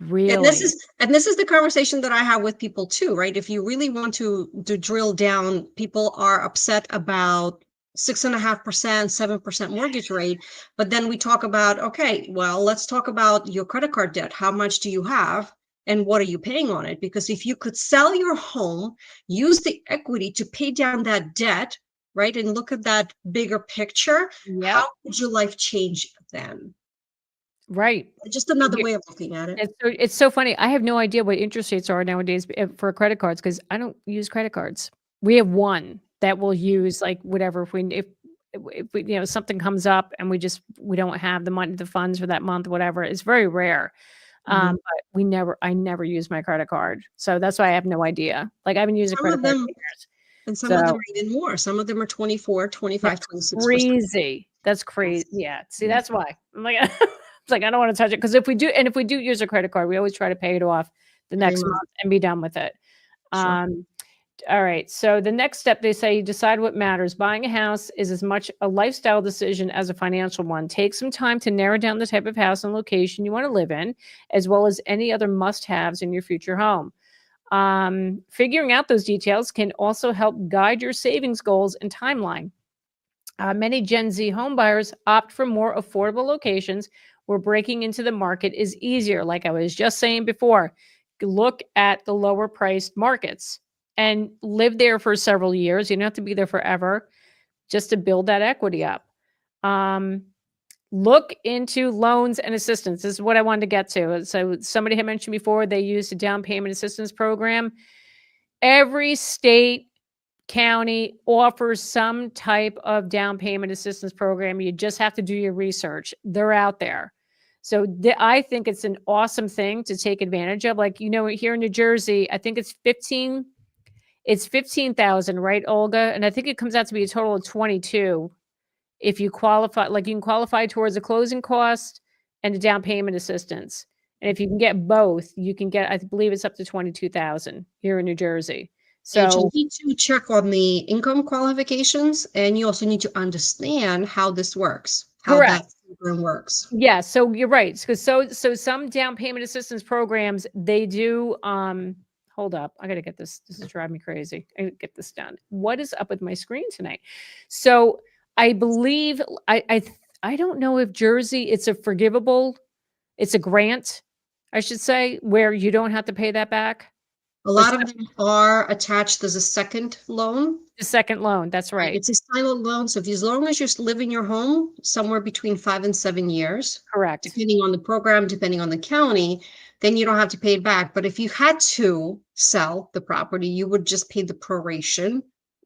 And
Really?
this is the conversation that I have with people too, right? If you really want to drill down, people are upset about 6.5%, 7% mortgage rate. But then we talk about, okay, well, let's talk about your credit card debt. How much do you have? And what are you paying on it? Because if you could sell your home, use the equity to pay down that debt, right? And look at that bigger picture, how
Yep.
would your life change then?
Right.
Just another
You
way of looking at it.
it's so funny. I have no idea what interest rates are nowadays for credit cards because I don't use credit cards. We have one that we'll use, like, whatever, if we, something comes up and we don't have the money, the funds for that month, whatever. It's very rare.
Mhm.
But I never use my credit card. So that's why I have no idea. Like, I haven't used a
Some
credit
of
card
them
in years.
and some of them
So
are even more. Some of them are 24, 25,
that's
26%.
crazy. That's crazy.
Yes.
Yeah. See,
Yes.
that's why. I'm like, it's like, I don't wanna touch it because if we do use a credit card, we always try to pay it off the
Every
next
month.
month and be done with it.
Sure.
Um, all right. So the next step, they say, decide what matters. Buying a house is as much a lifestyle decision as a financial one. Take some time to narrow down the type of house and location you want to live in, as well as any other must-haves in your future home. Figuring out those details can also help guide your savings goals and timeline. Many Gen Z homebuyers opt for more affordable locations where breaking into the market is easier. Like I was just saying before, look at the lower priced markets and live there for several years. You don't have to be there forever just to build that equity up. Um, look into loans and assistance. This is what I wanted to get to. So somebody had mentioned before they used a down payment assistance program. Every state, county offers some type of down payment assistance program. You just have to do your research. They're out there. So I think it's an awesome thing to take advantage of. Like, here in New Jersey, I think it's 15,000, right, Olga? And I think it comes out to be a total of 22 if you qualify. Like, you can qualify towards a closing cost and a down payment assistance. And if you can get both, you can get, I believe it's up to 22,000 here in New Jersey.
And you
So
need to check on the income qualifications, and you also need to understand how this works, how
correct.
that program works.
Yeah, so you're right. Because so some down payment assistance programs, they do, hold up. I gotta get this. This is driving me crazy. I gotta get this done. What is up with my screen tonight? So I believe I don't know if Jersey, it's a grant, I should say, where you don't have to pay that back.
A
Or
lot of them are attached as a second loan.
the second loan. That's
Right,
right.
it's a silent loan, so if as long as you live in your home, somewhere between 5 and 7 years,
Correct.
depending on the program, depending on the county, then you don't have to pay it back. But if you had to sell the property, you would just pay the proration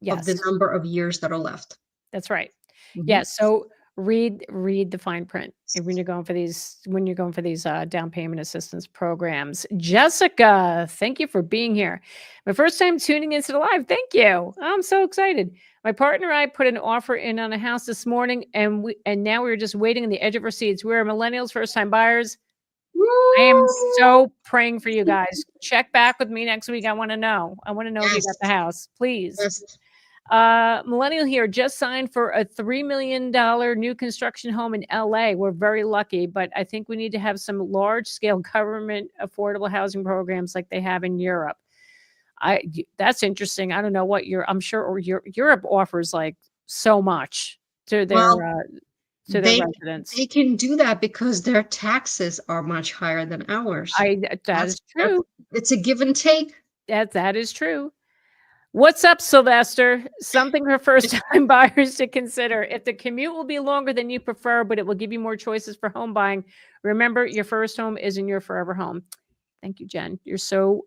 of the
Yes.
number of years that are left.
That's right. Yeah,
Mhm.
so read the fine print when you're going for these down payment assistance programs. Jessica, thank you for being here. My first time tuning into the live. Thank you. I'm so excited. My partner and I put an offer in on a house this morning, and now we're just waiting on the edge of our seats. We're millennials, first time buyers. I am
Woo!
so praying for you guys. Check back with me next week. I want to know. I want to know if you got
Yes,
the house, please.
yes.
Millennial here just signed for a $3 million new construction home in LA. We're very lucky, but I think we need to have some large scale government affordable housing programs like they have in Europe. That's interesting. I don't know what I'm sure or Europe offers like so much to
Well,
their
they
residents.
they can do that because their taxes are much higher than ours.
That is
That's
true.
it's a give and take.
That is true. What's up, Sylvester? Something for first-time buyers to consider. If the commute will be longer than you prefer, but it will give you more choices for home buying, remember your first home isn't your forever home. Thank you, Jen. You're so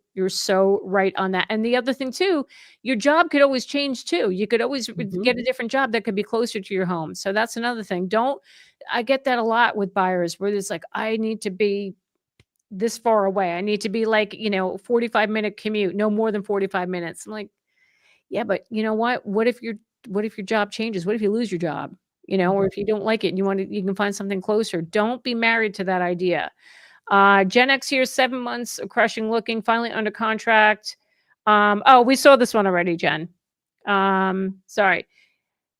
right on that. And the other thing too, your job could always change too. You could always
Mhm.
get a different job that could be closer to your home. So that's another thing. I get that a lot with buyers where it's like, I need to be this far away. I need to be like, 45-minute commute, no more than 45 minutes. I'm like, yeah, but you know what? What if your job changes? What if you lose your job? Or
Mhm.
if you don't like it and you can find something closer. Don't be married to that idea. Gen X here, 7 months of crushing looking, finally under contract. Oh, we saw this one already, Jen. Sorry.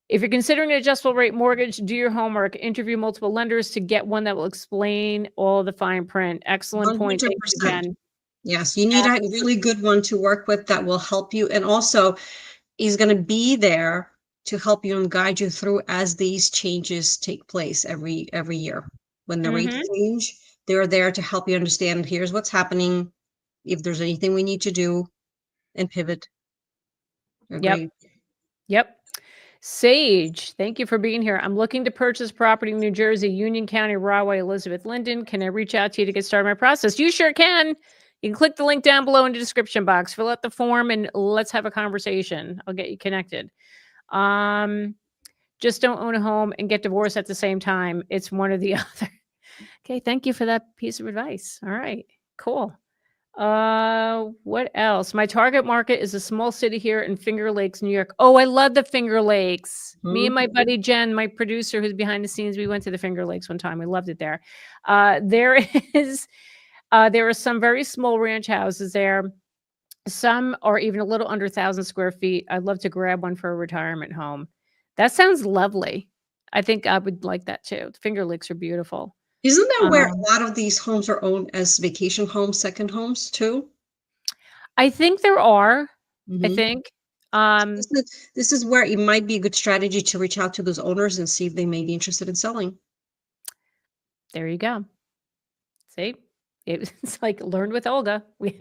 If you're considering an adjustable rate mortgage, do your homework. Interview multiple lenders to get one that will explain all the fine print. Excellent point. Thank you,
100%.
Jen.
Yes, you need a really good one to work with that will help you, and also is gonna be there to help you and guide you through as these changes take place every year. When the rates
Mhm.
change, they're there to help you understand, here's what's happening, if there's anything we need to do, and pivot.
Yep.
Agree.
Yep. Sage, thank you for being here. I'm looking to purchase property in New Jersey, Union County, Rahway, Elizabeth Linden. Can I reach out to you to get started my process? You sure can. You can click the link down below in the description box, fill out the form, and let's have a conversation. I'll get you connected. Um, just don't own a home and get divorced at the same time. It's one or the other. Okay, thank you for that piece of advice. All right, cool. What else? My target market is a small city here in Finger Lakes, New York. Oh, I love the Finger Lakes. Me and
Mhm.
my buddy Jen, my producer who's behind the scenes, we went to the Finger Lakes one time. We loved it there. There is there are some very small ranch houses there. Some are even a little under 1,000 square feet. I'd love to grab one for a retirement home. That sounds lovely. I think I would like that too. The Finger Lakes are beautiful.
Isn't that where
Um,
a lot of these homes are owned as vacation homes, second homes too?
I think there are. I
Mhm.
think. Um,
This is where it might be a good strategy to reach out to those owners and see if they may be interested in selling.
There you go. See? It's like learned with Olga. We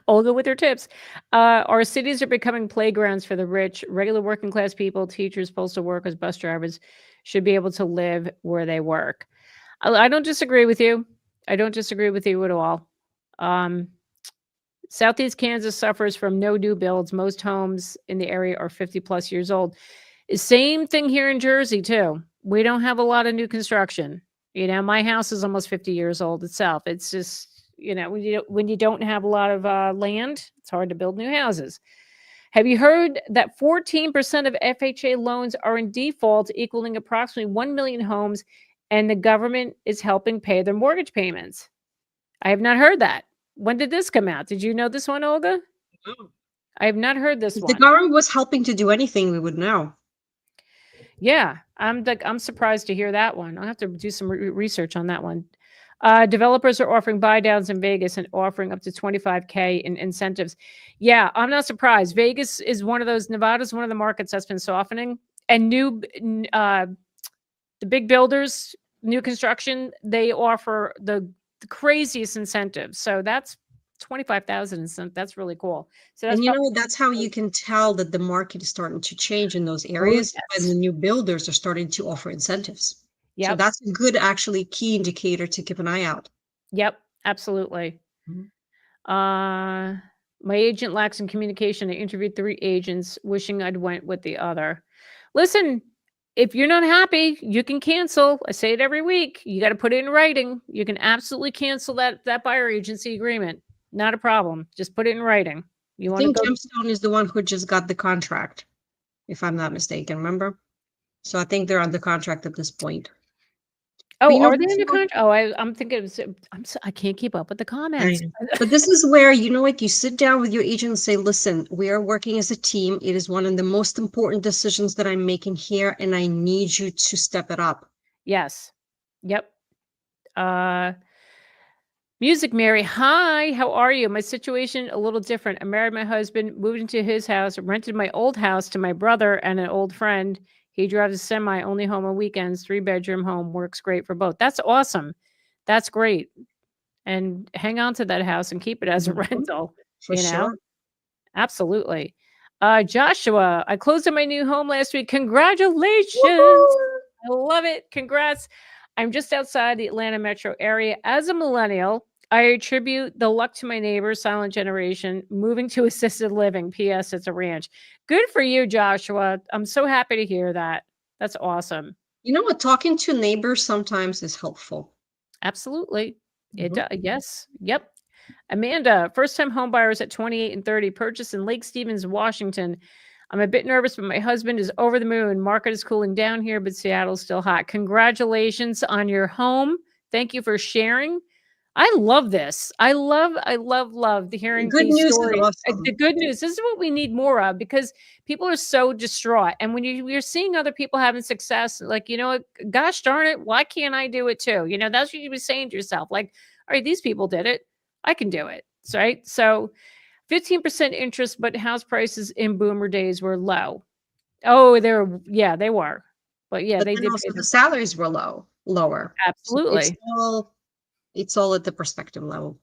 Olga with her tips. Our cities are becoming playgrounds for the rich. Regular working class people, teachers, postal workers, bus drivers should be able to live where they work. I don't disagree with you. I don't disagree with you at all. Um, Southeast Kansas suffers from no new builds. Most homes in the area are 50 plus years old. Same thing here in Jersey, too. We don't have a lot of new construction. You know, my house is almost 50 years old itself. It's just, you know, when you don't have a lot of land, it's hard to build new houses. Have you heard that 14% of FHA loans are in default, equaling approximately 1 million homes, and the government is helping pay their mortgage payments? I have not heard that. When did this come out? Did you know this one, Olga?
Oh.
I have not heard this
If the
one.
government was helping to do anything, we would know.
Yeah, I'm surprised to hear that one. I'll have to do some research on that one. Developers are offering buy downs in Vegas and offering up to 25K in incentives. Yeah, I'm not surprised. Vegas is one of those. Nevada's one of the markets that's been softening, and the big builders, new construction, they offer the craziest incentives. So that's 25,000 incentive. That's really cool. So that's
And you
probably
know, that's how you can tell that the market is starting to change in those
oh
areas when the
yes,
new builders are starting to offer incentives. So
yep,
that's a good, actually, key indicator to keep an eye out.
yep, absolutely.
Mhm.
Uh, my agent lacks in communication. I interviewed 3 agents, wishing I'd went with the other. Listen, if you're not happy, you can cancel. I say it every week. You got to put it in writing. You can absolutely cancel that buyer agency agreement. Not a problem. Just put it in writing. You
I
want to
think
go?
Gemstone is the one who just got the contract, if I'm not mistaken, remember? So I think they're under contract at this point. But
Oh,
you know,
are they under
before
contract? Oh, I'm thinking. I can't keep up with the
I
comments.
know. But this is where, you know what, you sit down with your agent and say, listen, we are working as a team. It is one of the most important decisions that I'm making here, and I need you to step it up.
Yes. Yep. Uh, Music Mary, hi, how are you? My situation a little different. I married my husband, moved into his house, rented my old house to my brother and an old friend. He drives a semi, only home on weekends, 3-bedroom home, works great for both. That's awesome. That's great. And hang on to that house and keep it as a
Mhm.
rental,
For
you know?
sure.
Absolutely. Joshua, I closed on my new home last week. Congratulations.
Woohoo!
I love it. Congrats. I'm just outside the Atlanta metro area. As a millennial, I attribute the luck to my neighbors, silent generation, moving to assisted living. P.S. It's a ranch. Good for you, Joshua. I'm so happy to hear that. That's awesome.
You know what? Talking to neighbors sometimes is helpful.
Absolutely.
Mhm.
Yes. Yep. Amanda, first time home buyers at 28 and 30, purchased in Lake Stevens, Washington. I'm a bit nervous, but my husband is over the moon. Market is cooling down here, but Seattle's still hot. Congratulations on your home. Thank you for sharing. I love this. I love
The
hearing
good
these
news is
stories. The
awesome.
good news, this is what we need more of because people are so distraught. And when you're seeing other people having success, like, you know what, gosh darn it, why can't I do it too? You know, that's what you be saying to yourself. Like, all right, these people did it. I can do it. Right. So 15% interest, but house prices in boomer days were low. Oh, yeah, they were. But yeah,
But
they
then
did pay
also the
the
salaries were lower. So
absolutely.
it's all at the perspective level.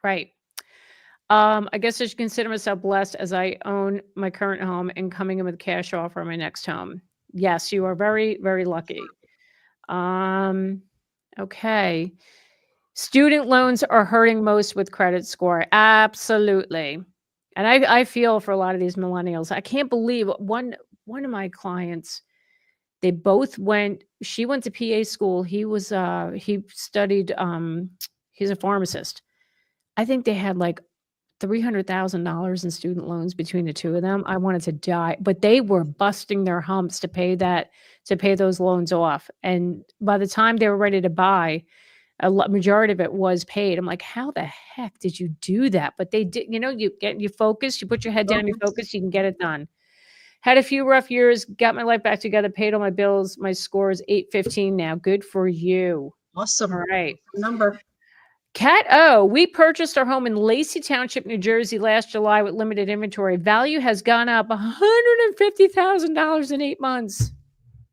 Right. I guess I should consider myself blessed as I own my current home and coming in with cash offer on my next home. Yes, you are very, very lucky. Um, okay. Student loans are hurting most with credit score. Absolutely. And I feel for a lot of these millennials. I can't believe one of my clients, they both went, she went to PA school. He studied he's a pharmacist. I think they had like $300,000 in student loans between the 2 of them. I wanted to die, but they were busting their humps to pay those loans off, and by the time they were ready to buy, majority of it was paid. I'm like, "How the heck did you do that?" But they did, you focus, you put your head down, you
Mhm.
focus, you can get it done. Had a few rough years, got my life back together, paid all my bills. My score is 815 now. Good for you. All
Awesome.
right.
Awesome number.
Cat O, we purchased our home in Lacey Township, New Jersey last July with limited inventory. Value has gone up $150,000 in 8 months.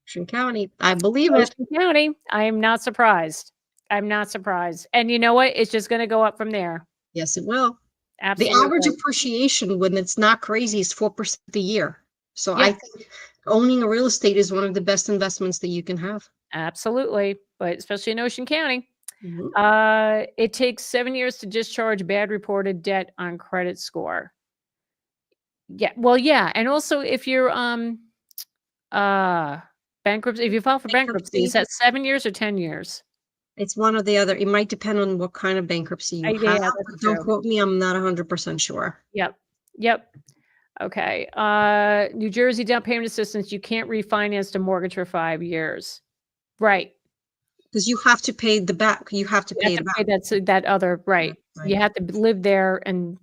Ocean County. I believe it.
Ocean County. I am not surprised. I'm not surprised. And you know what? It's just going to go up from there.
Yes, it will. The average
Absolutely.
appreciation when it's not crazy is 4% a year. So I
Yep.
think owning a real estate is one of the best investments that you can have.
Absolutely. But especially in Ocean County.
Mhm.
It takes 7 years to discharge bad reported debt on credit score. Yeah. Well, yeah. And also if you're uh bankruptcy, if you file for bankruptcy, is
Bankruptcy,
that 7 years or 10 years?
it's one or the other. It might depend on what kind of bankruptcy you have,
Yeah, that's
but don't
true.
quote me. I'm not 100% sure
Yep. Yep. Okay. New Jersey down payment assistance, you can't refinance the mortgage for 5 years. Right.
because you have to pay the back. You have to
You have
pay
to
it back.
pay that other
Yeah,
right. You
right.
have to live there and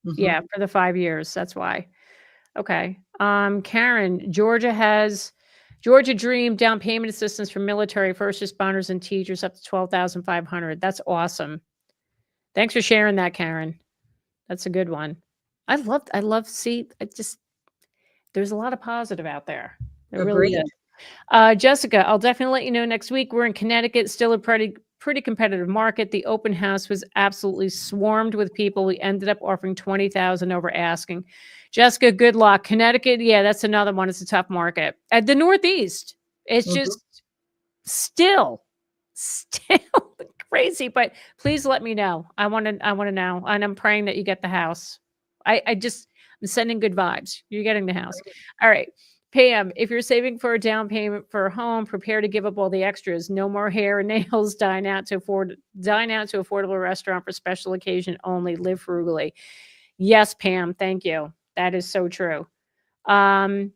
Mhm.
yeah, for the 5 years, that's why. Okay. Karen, Georgia Dream down payment assistance for military, first responders, and teachers up to 12,500. That's awesome. Thanks for sharing that, Karen. That's a good one. See, I just there's a lot of positive out there. There really
Agreed.
is. Jessica, I'll definitely let you know next week. We're in Connecticut, still a pretty competitive market. The open house was absolutely swarmed with people. We ended up offering 20,000 over asking. Jessica, good luck. Connecticut, yeah, that's another one. It's a tough market. At the Northeast, it's
Mhm.
just still crazy. But please let me know. I want to know, and I'm praying that you get the house. I'm sending good vibes. You're getting the house. All right. Pam, if you're saving for a down payment for a home, prepare to give up all the extras. No more hair and nails. Dine out to affordable restaurant for special occasion only. Live frugally. Yes, Pam. Thank you. That is so true. Um,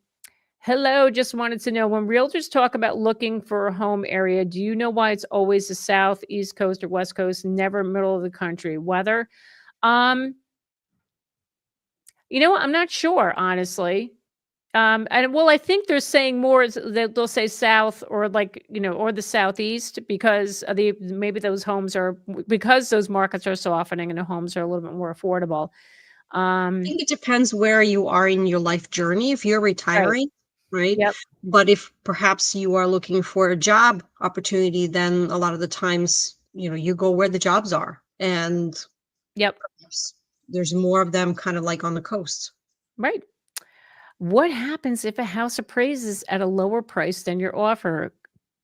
Hello, just wanted to know when realtors talk about looking for a home area, do you know why it's always the South, East Coast, or West Coast, never middle of the country? Weather? Um, I'm not sure, honestly. And well, I think they're saying more they'll say South or or the Southeast because of maybe those homes are because those markets are softening and the homes are a little bit more affordable.
I
Um,
think it depends where you are in your life journey. If you're
right.
retiring, right?
Yep.
But if perhaps you are looking for a job opportunity, then a lot of the times, you go where the jobs are. And
Yep.
perhaps there's more of them kind of like on the coast.
Right. What happens if a house appraises at a lower price than your offer?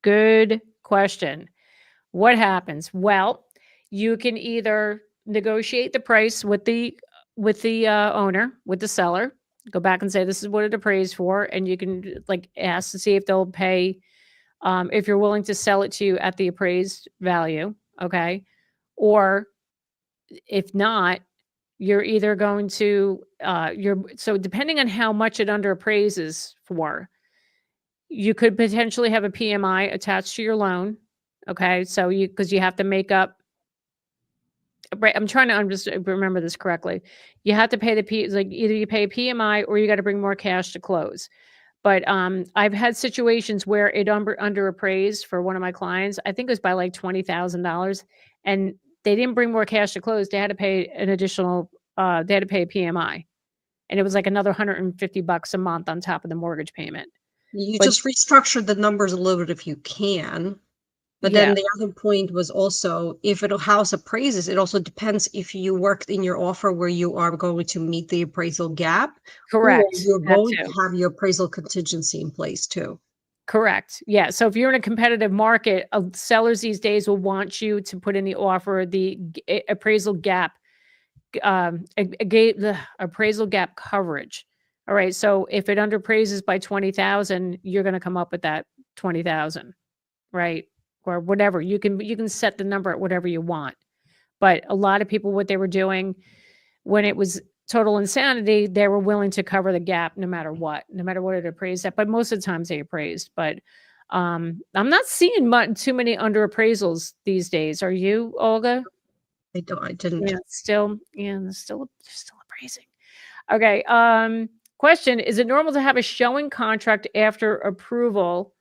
Good question. What happens? Well, you can either negotiate the price with the owner, with the seller, go back and say this is what it appraised for, and you can ask to see if they'll pay if you're willing to sell it to you at the appraised value, okay? Or if not, you're either going to you're so depending on how much it underappraises for, you could potentially have a PMI attached to your loan. Okay. So because you have to make up, right? I'm just remember this correctly. You have to pay either you pay a PMI or you got to bring more cash to close. But I've had situations where it underappraised for one of my clients. I think it was by like $20,000, and they didn't bring more cash to close. They had to pay an additional. They had to pay a PMI, and it was like another $150 a month on top of the mortgage payment.
You
But
just restructure the numbers a little bit if you can. But
yeah,
then the other point was also if a house appraises, it also depends if you worked in your offer where you are going to meet the appraisal gap or
correct.
you're
That
going
too.
to have your appraisal contingency in place too.
Correct. Yeah. So if you're in a competitive market, sellers these days will want you to put in the offer appraisal gap, the appraisal gap coverage. All right. So if it underappraises by 20,000, you're going to come up with that 20,000, right? Or whatever. You can set the number at whatever you want. But a lot of people, what they were doing when it was total insanity, they were willing to cover the gap no matter what it appraised at. But most of the times they appraised. But I'm not seeing too many under appraisals these days. Are you, Olga?
I didn't.
They're still appraising. Okay. Question: is it normal to have a showing contract after approval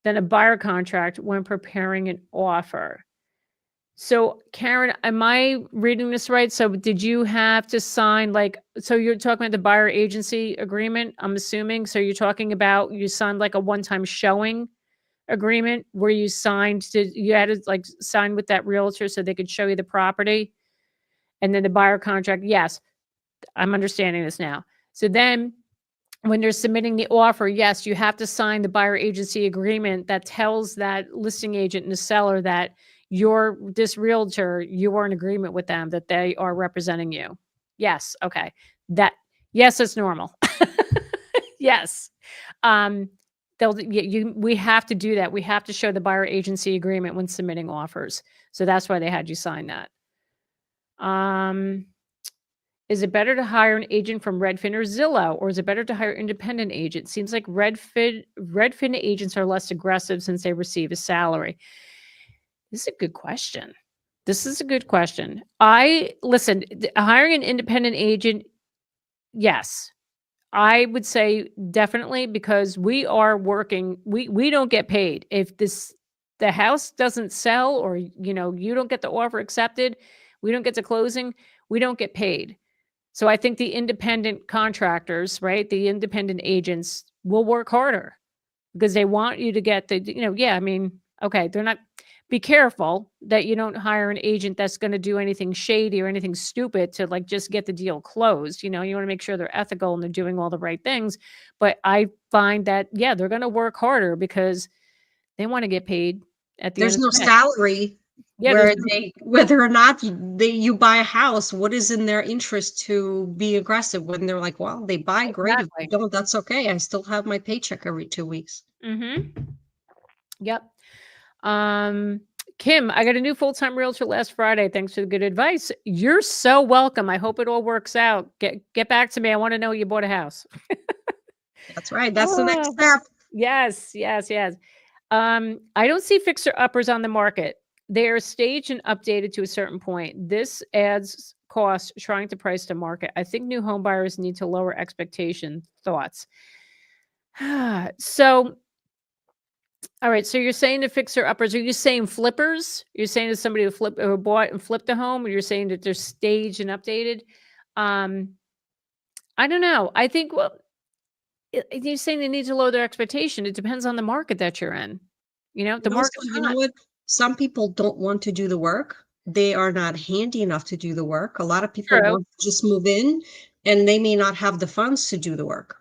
than a buyer contract when preparing an offer? So, Karen, am I reading this right? So, did you have to sign so you're talking about the buyer agency agreement, I'm assuming. So, you're talking about you signed like a one-time showing agreement where you had to sign with that realtor so they could show you the property. And then the buyer contract, yes, I'm understanding this now. So then when they're submitting the offer, yes, you have to sign the buyer agency agreement that tells that listing agent and the seller that this realtor, you are in agreement with them that they are representing you. Yes. Okay. Yes, it's normal. Yes. Um, we have to do that. We have to show the buyer agency agreement when submitting offers. So that's why they had you sign that. Is it better to hire an agent from Redfin or Zillow, or is it better to hire independent agents? Seems like Redfin agents are less aggressive since they receive a salary. This is a good question. This is a good question. Listen, hiring an independent agent, yes. I would say definitely, because we are working, we don't get paid. If the house doesn't sell, or you don't get the offer accepted, we don't get to closing, we don't get paid. So I think the independent contractors, right, the independent agents will work harder because they want you to get okay, they're not, be careful that you don't hire an agent that's going to do anything shady or anything stupid to like just get the deal closed. You want to make sure they're ethical and they're doing all the right things. But I find that, yeah, they're going to work harder because they want to get paid at the end
There's
of
no
the day.
salary
Yeah,
whether or not you buy a house. What is in their interest to be aggressive when they're like, well, they buy, great. If they
exactly.
don't, that's okay. I still have my paycheck every 2 weeks.
Mm-hmm. Yep. Kim, I got a new full-time realtor last Friday. Thanks for the good advice. You're so welcome. I hope it all works out. Get back to me. I want to know you bought a house.
That's right. That's the next
Oh,
step.
yes, yes, yes. I don't see fixer-uppers on the market. They are staged and updated to a certain point. This adds cost trying to price to market. I think new home buyers need to lower expectation. Thoughts? So, all right. So you're saying the fixer-uppers. Are you saying flippers? You're saying that somebody who bought and flipped a home, or you're saying that they're staged and updated? Um, I don't know. I think, well, you're saying they need to lower their expectation. It depends on the market that you're in. The
And also,
market's
you know
hot.
what? Some people don't want to do the work. They are not handy enough to do the work. A lot of people
True.
want to just move in, and they may not have the funds to do the work.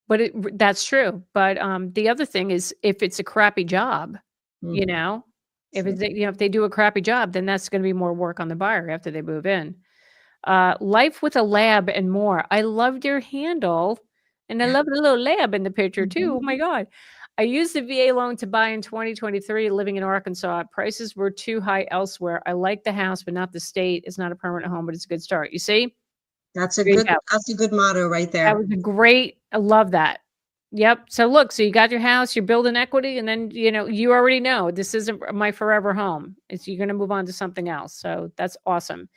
But that's true. But, the other thing is if it's a crappy job, you
Mhm.
know, if
True.
it's if they do a crappy job, then that's gonna be more work on the buyer after they move in. Life with a lab and more. I loved your handle, and I love the little lab in the picture too. Oh my
Mhm.
god. I used the VA loan to buy in 2023 living in Arkansas. Prices were too high elsewhere. I like the house, but not the state. It's not a permanent home, but it's a good start. You see? There you go.
That's a good motto right
That
there.
was I love that. Yep. So look, so you got your house, you're building equity, and then, you already know this isn't my forever home. You're going to move on to something else. So that's awesome.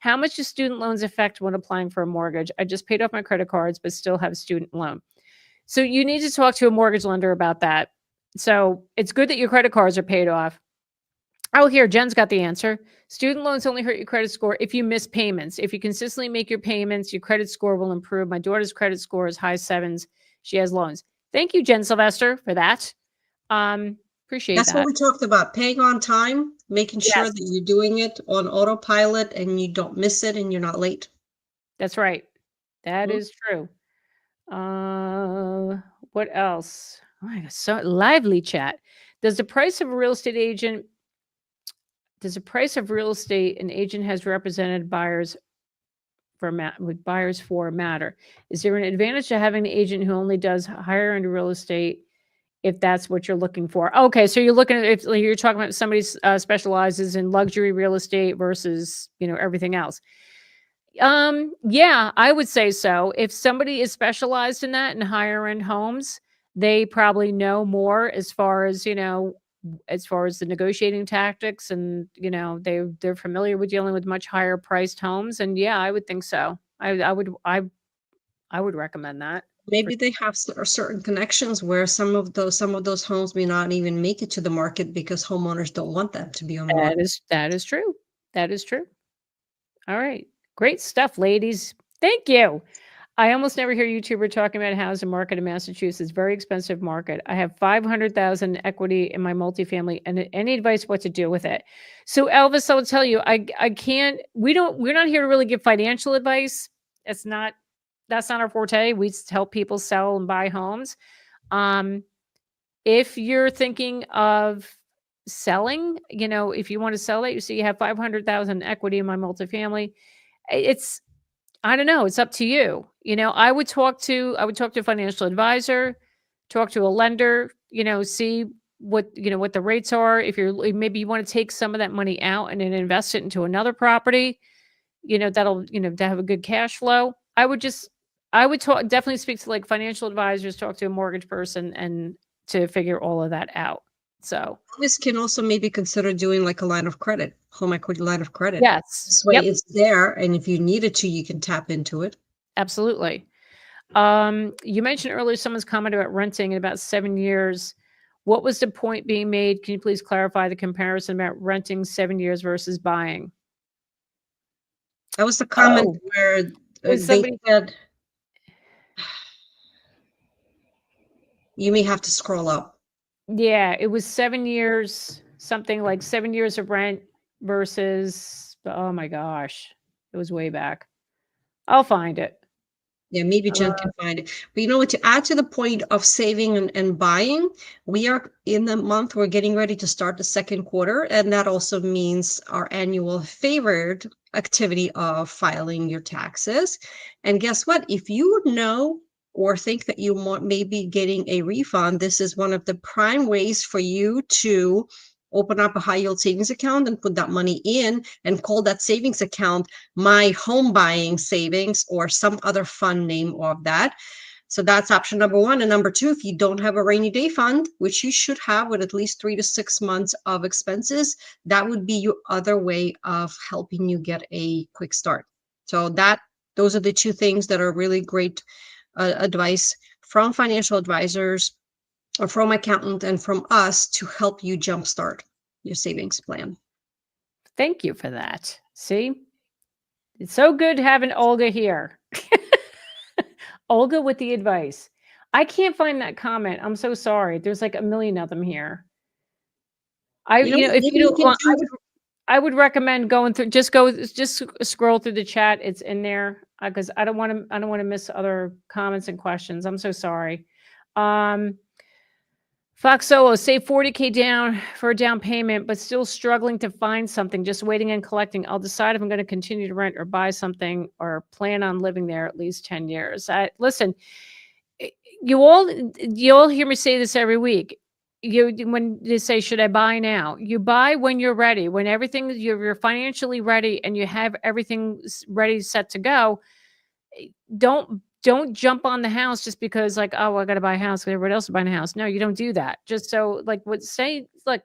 How much do student loans affect when applying for a mortgage? I just paid off my credit cards, but still have a student loan. So you need to talk to a mortgage lender about that. So it's good that your credit cards are paid off. Oh, here, Jen's got the answer. Student loans only hurt your credit score if you miss payments. If you consistently make your payments, your credit score will improve. My daughter's credit score is high sevens. She has loans. Thank you, Jen Sylvester, for that. Appreciate
That's what
that.
we talked about, paying on time, making sure
Yes,
that you're doing it on autopilot and you don't miss it and you're not late.
that's right. That
Mhm.
is true. Uh, what else? Oh my God, so lively chat. Does the price of a real estate agent, does the price of real estate an agent has represented buyers with buyers for matter? Is there an advantage to having an agent who only does higher end real estate if that's what you're looking for? Okay, so you're looking at if like, you're talking about somebody specializes in luxury real estate versus everything else. Yeah, I would say so. If somebody is specialized in that in higher end homes, they probably know more as far as the negotiating tactics and they're familiar with dealing with much higher priced homes. And yeah, I would think so. I would recommend that. For
Maybe they have certain connections where some of those homes may not even make it to the market because homeowners don't want them to be on the market.
that is true. That is true. All right. Great stuff, ladies. Thank you. I almost never hear YouTuber talking about housing market in Massachusetts. Very expensive market. I have 500,000 equity in my multifamily, and any advice what to do with it. So Elvis, I will tell you, I can't. We're not here to really give financial advice. It's not. That's not our forte. We help people sell and buy homes. Um, if you're thinking of selling, if you want to sell it, you see you have 500,000 equity in my multifamily. It's I don't know. It's up to you. I would talk to a financial advisor, talk to a lender, see what the rates are. If maybe you want to take some of that money out and then invest it into another property, that'll, to have a good cash flow. I would talk definitely speak to like financial advisors, talk to a mortgage person and to figure all of that out. So,
This can also maybe consider doing like a line of credit, home equity line of credit.
yes.
This way
Yep,
it's there, and if you needed to, you can tap into it.
absolutely. You mentioned earlier someone's comment about renting in about 7 years. What was the point being made? Can you please clarify the comparison about renting 7 years versus buying?
That was the comment
Oh,
where
it was
they
somebody.
said, you may have to scroll up.
Yeah, it was 7 years, something like 7 years of rent versus, oh my gosh, it was way back. I'll find it.
Yeah, maybe Jen
Uh,
can find it. But you know what? To add to the point of saving and buying, we are in the month, we're getting ready to start the second quarter. And that also means our annual favored activity of filing your taxes. And guess what? If you know or think that you may be getting a refund, this is one of the prime ways for you to open up a high yield savings account and put that money in and call that savings account my home buying savings or some other fun name of that. So that's option number one. And number two, if you don't have a rainy day fund, which you should have with at least 3 to 6 months of expenses, that would be your other way of helping you get a quick start. So those are the two things that are really great advice from financial advisors or from accountant and from us to help you jumpstart your savings plan.
Thank you for that. See, it's so good having Olga here. Olga with the advice. I can't find that comment. I'm so sorry. There's like a million of them here.
You know what?
If
Maybe
you
you
don't
can
want,
do.
I would recommend going through. Just scroll through the chat. It's in there because I don't want to miss other comments and questions. I'm so sorry. Um, Fox Solo, save 40K down for a down payment, but still struggling to find something, just waiting and collecting. I'll decide if I'm going to continue to rent or buy something or plan on living there at least 10 years. Listen, eh, you all hear me say this every week. When they say, should I buy now? You buy when you're ready, when you're financially ready and you have everything ready, set to go. Don't jump on the house just because like, oh, I got to buy a house 'cause everybody else is buying a house. No, you don't do that. Just so like what say like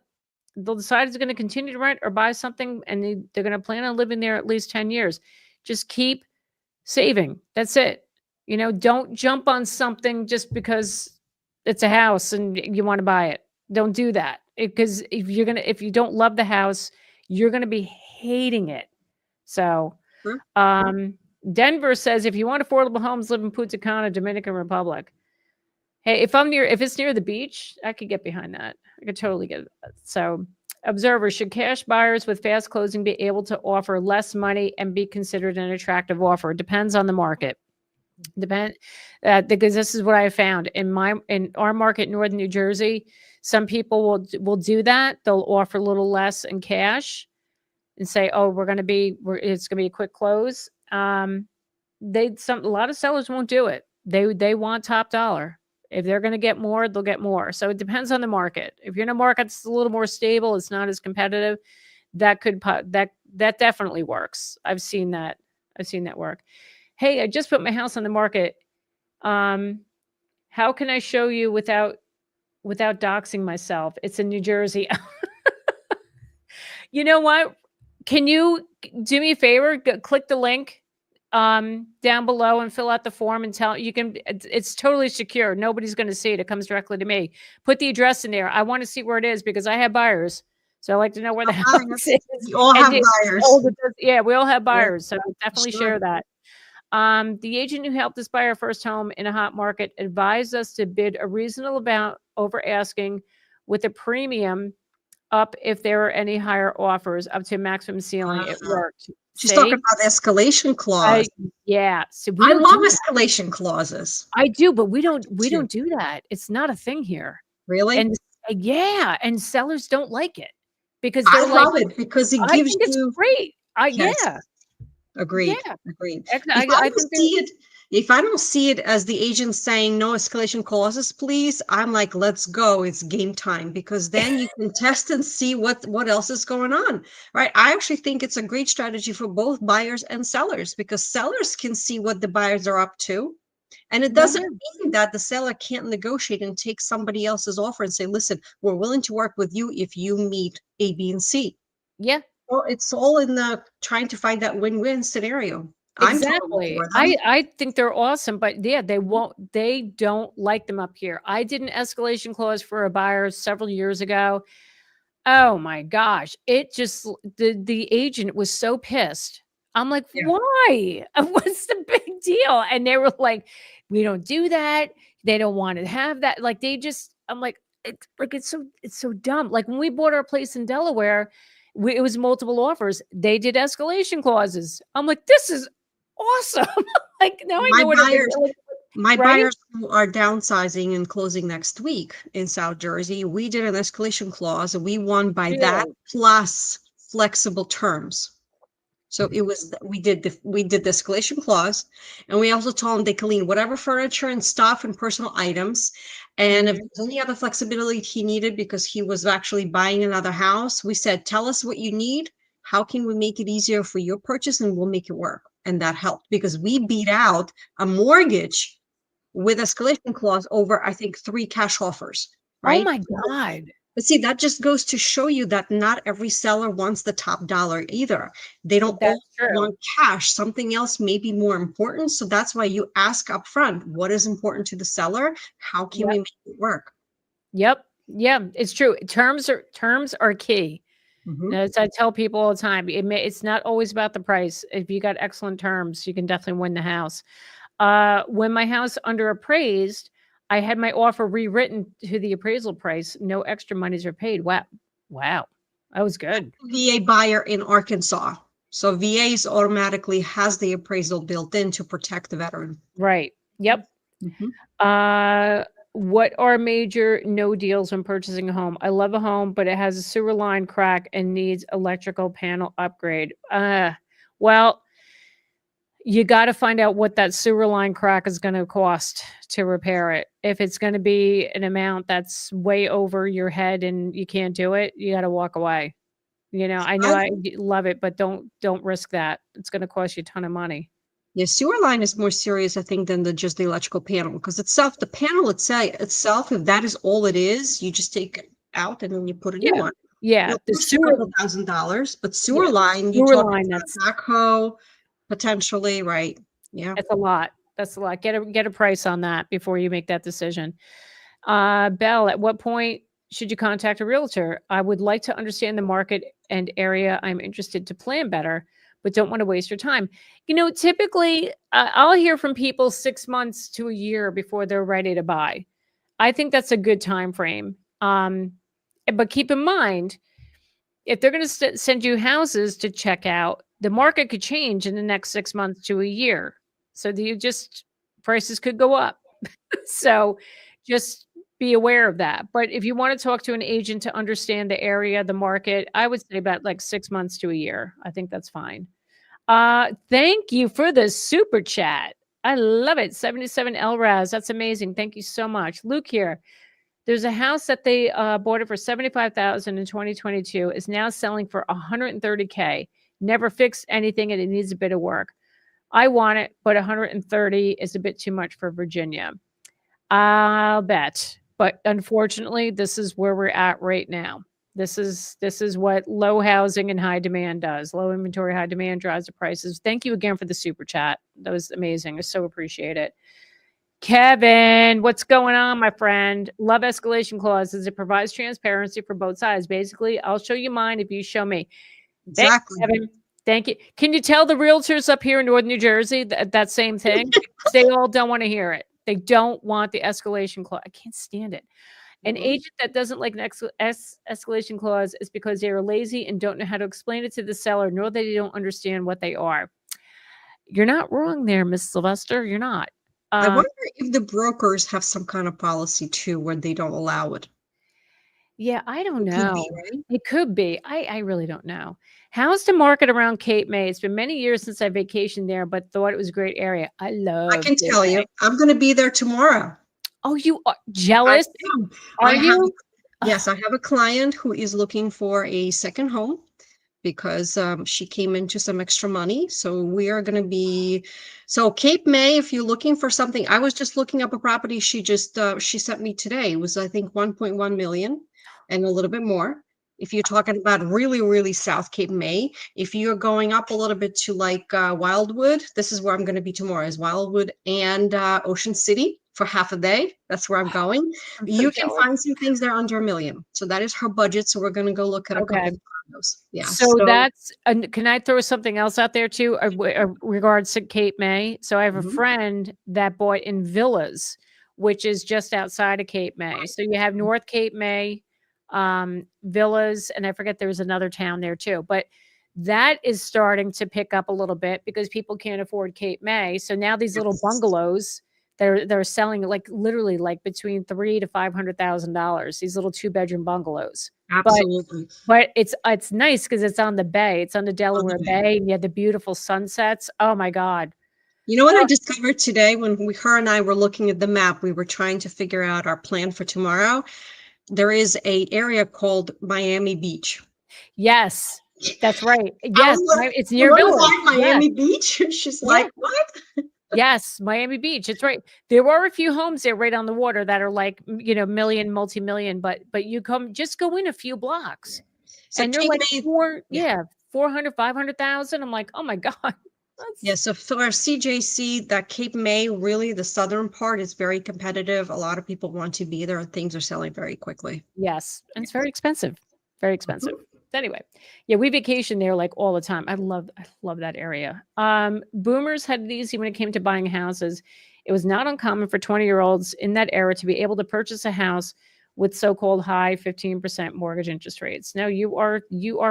they'll decide it's going to continue to rent or buy something and they're going to plan on living there at least 10 years. Just keep saving. That's it. Don't jump on something just because it's a house and you want to buy it. Don't do that. Because if you don't love the house, you're going to be hating it. So,
Huh?
um, Denver says if you want affordable homes, live in Punta Cana, Dominican Republic. Hey, if it's near the beach, I could get behind that. I could totally get that. So, observer, should cash buyers with fast closing be able to offer less money and be considered an attractive offer? Depends on the market. Because this is what I found in our market, in Northern New Jersey. Some people will do that. They'll offer a little less in cash and say, "Oh, it's gonna be a quick close." A lot of sellers won't do it. They want top dollar. If they're going to get more, they'll get more. So it depends on the market. If you're in a market that's a little more stable, it's not as competitive. That definitely works. I've seen that. I've seen that work. Hey, I just put my house on the market. Um, how can I show you without doxing myself? It's in New Jersey. You know what? Can you do me a favor? Click the link down below and fill out the form and it's totally secure. Nobody's going to see it. It comes directly to me. Put the address in there. I want to see where it is because I have buyers. So I like to know where the house
Buyers.
is.
We all
And
have buyers.
yeah, we all have
Yeah,
buyers. So definitely
sure.
share that. The agent who helped us buy our first home in a hot market advised us to bid a reasonable amount over asking with a premium up if there were any higher offers up to maximum ceiling. It
Ah,
worked.
she's talking
See?
about the escalation clause.
Yeah. So we
I
don't
love
do that.
escalation clauses
I do, but we
too.
don't do that. It's not a thing here.
Really?
And yeah, and sellers don't like it because
I
they're like,
love it because it
"I
gives
think it's
you
great."
yes.
Yeah.
Agreed,
Yeah.
agreed. If I
I
don't
think they're
see it if I don't see it as the agent saying, "No escalation clauses, please," I'm like, "Let's go. It's game time," because then you can test and see what else is going on, right? I actually think it's a great strategy for both buyers and sellers because sellers can see what the buyers are up to, and it doesn't
yeah.
mean that the seller can't negotiate and take somebody else's offer and say, "Listen, we're willing to work with you if you meet A, B, and C."
Yeah.
Well, it's all in the trying to find that win-win scenario. I'm totally
Exactly.
for them.
I think they're awesome, but yeah, they don't like them up here. I did an escalation clause for a buyer several years ago. Oh my gosh. It just the agent was so pissed. I'm like,
Yeah.
"Why? What's the big deal?" And they were like, "We don't do that. They don't want to have that." Like they just I'm like, it's so dumb. Like when we bought our place in Delaware, it was multiple offers. They did escalation clauses. I'm like, "This is awesome." Like now I
My
know what it
buyers
like,
my
right?
buyers who are downsizing and closing next week in South Jersey, we did an escalation clause and we won by that
Really?
plus flexible terms. So it was we did the escalation clause, and we also told them they can leave whatever furniture and stuff and personal items. And if
Mhm.
there's any other flexibility he needed because he was actually buying another house, we said, tell us what you need. How can we make it easier for your purchase? And we'll make it work. And that helped because we beat out a mortgage with escalation clause over, I think, 3 cash offers,
Oh
right?
my god.
But see, that just goes to show you that not every seller wants the top dollar either. They don't all
That's true.
want cash. Something else may be more important. So that's why you ask upfront, what is important to the seller? How can we
Yep.
make it work?
Yep. Yeah, it's true. Terms are key.
Mhm.
As I tell people all the time, it's not always about the price. If you got excellent terms, you can definitely win the house. When my house underappraised, I had my offer rewritten to the appraisal price. No extra monies are paid. Wow. Wow. That was good.
VA buyer in Arkansas. So VAs automatically has the appraisal built in to protect the veteran.
Right. Yep.
Mhm.
Uh, what are major no deals when purchasing a home? I love a home, but it has a sewer line crack and needs electrical panel upgrade. Well, you got to find out what that sewer line crack is going to cost to repair it. If it's going to be an amount that's way over your head and you can't do it, you got to walk away. I know
I've
love it, but don't risk that. It's going to cost you a ton of money.
Yeah, sewer line is more serious, I think, than just the electrical panel because the panel itself, if that is all it is, you just take it out and then you put a new
Yeah.
one.
Yeah,
Of
the
course, a
sewer
couple $1,000s, but sewer
yeah,
line, you
sewer
talk
line,
about backhoe potentially, right? Yeah.
that's a lot. That's a lot. Get a price on that before you make that decision. Belle, at what point should you contact a realtor? I would like to understand the market and area I'm interested to plan better, but don't want to waste your time. Typically, I'll hear from people 6 months to a year before they're ready to buy. I think that's a good time frame. But keep in mind, if they're going to send you houses to check out, the market could change in the next 6 months to a year. So you just prices could go up. So just be aware of that. But if you want to talk to an agent to understand the area, the market, I would say about like 6 months to a year. I think that's fine. Thank you for the super chat. I love it. 77 LRAS. That's amazing. Thank you so much. Luke here. There's a house that they bought it for 75,000 in 2022 is now selling for 130K. Never fixed anything and it needs a bit of work. I want it, but 130 is a bit too much for Virginia. I'll bet. But unfortunately, this is where we're at right now. This is what low housing and high demand does. Low inventory, high demand drives the prices. Thank you again for the super chat. That was amazing. I so appreciate it. Kevin, what's going on, my friend? Love escalation clauses. It provides transparency for both sides. Basically, I'll show you mine if you show me. Thanks,
Exactly.
Kevin. Thank you. Can you tell the realtors up here in Northern New Jersey that same thing? They all don't want to hear it. They don't want the escalation clause. I can't stand it. An agent that doesn't like an escalation clause is because they are lazy and don't know how to explain it to the seller, nor that they don't understand what they are. You're not wrong there, Miss Sylvester. You're not.
I wonder if the brokers have some kind of policy too, where they don't allow it.
Yeah, I don't
It could be,
know.
right?
It could be. I really don't know. How's the market around Cape May? It's been many years since I vacationed there, but thought it was a great area. I love
I can
Cape
tell
May.
you, I'm going to be there tomorrow.
Oh, you are
I
jealous?
am.
Are
I have,
you?
yes, I have a client who is looking for a second home because she came into some extra money. So we are going to be, so Cape May, if you're looking for something, I was just looking up a property she sent me today. It was, I think, 1.1 million and a little bit more. If you're talking about really, really South Cape May, if you're going up a little bit to like Wildwood, this is where I'm going to be tomorrow, is Wildwood and Ocean City for half a day. That's where I'm going.
I'm so
You can
jealous.
find some things there under $1 million. So that is her budget. So we're going to go look at a couple
Okay.
of condos. Yeah.
So that's, can I throw something else out there too, regards to Cape May? So I have a
Mhm.
friend that bought in Villas, which is just outside of Cape May. So you have North Cape May, Villas, and I forget there was another town there too, but that is starting to pick up a little bit because people can't afford Cape May. So now these little
Yes.
bungalows, they're selling like literally like between $300,000 to $500,000. These little 2-bedroom bungalows.
Absolutely.
But it's nice because it's on the bay. It's on the
On the
Delaware
bay.
Bay, and you have the beautiful sunsets. Oh my God.
You know what I discovered today when her and I were looking at the map, we were trying to figure out our plan for tomorrow. There is a area called Miami Beach.
Yes, that's right.
I
Yes,
was like,
it's
"You
near
wanna
Village.
buy
Yes,
Miami Beach?" She's
yeah,
like, "What?"
yes, Miami Beach. It's right. There are a few homes there right on the water that are like, million, multi-million, but you just go in a few blocks
So
and they're
Cape
like
May, yeah.
400, 500,000. I'm like, oh my God.
Yeah,
That's
so for our CJC, that Cape May, really the southern part is very competitive. A lot of people want to be there and things are selling very quickly.
Yes, and it's very expensive. Very expensive.
Mhm.
Anyway, yeah, we vacation there like all the time. I love that area. Boomers had it easy when it came to buying houses. It was not uncommon for 20-year-olds in that era to be able to purchase a house with so-called high 15% mortgage interest rates. No, you are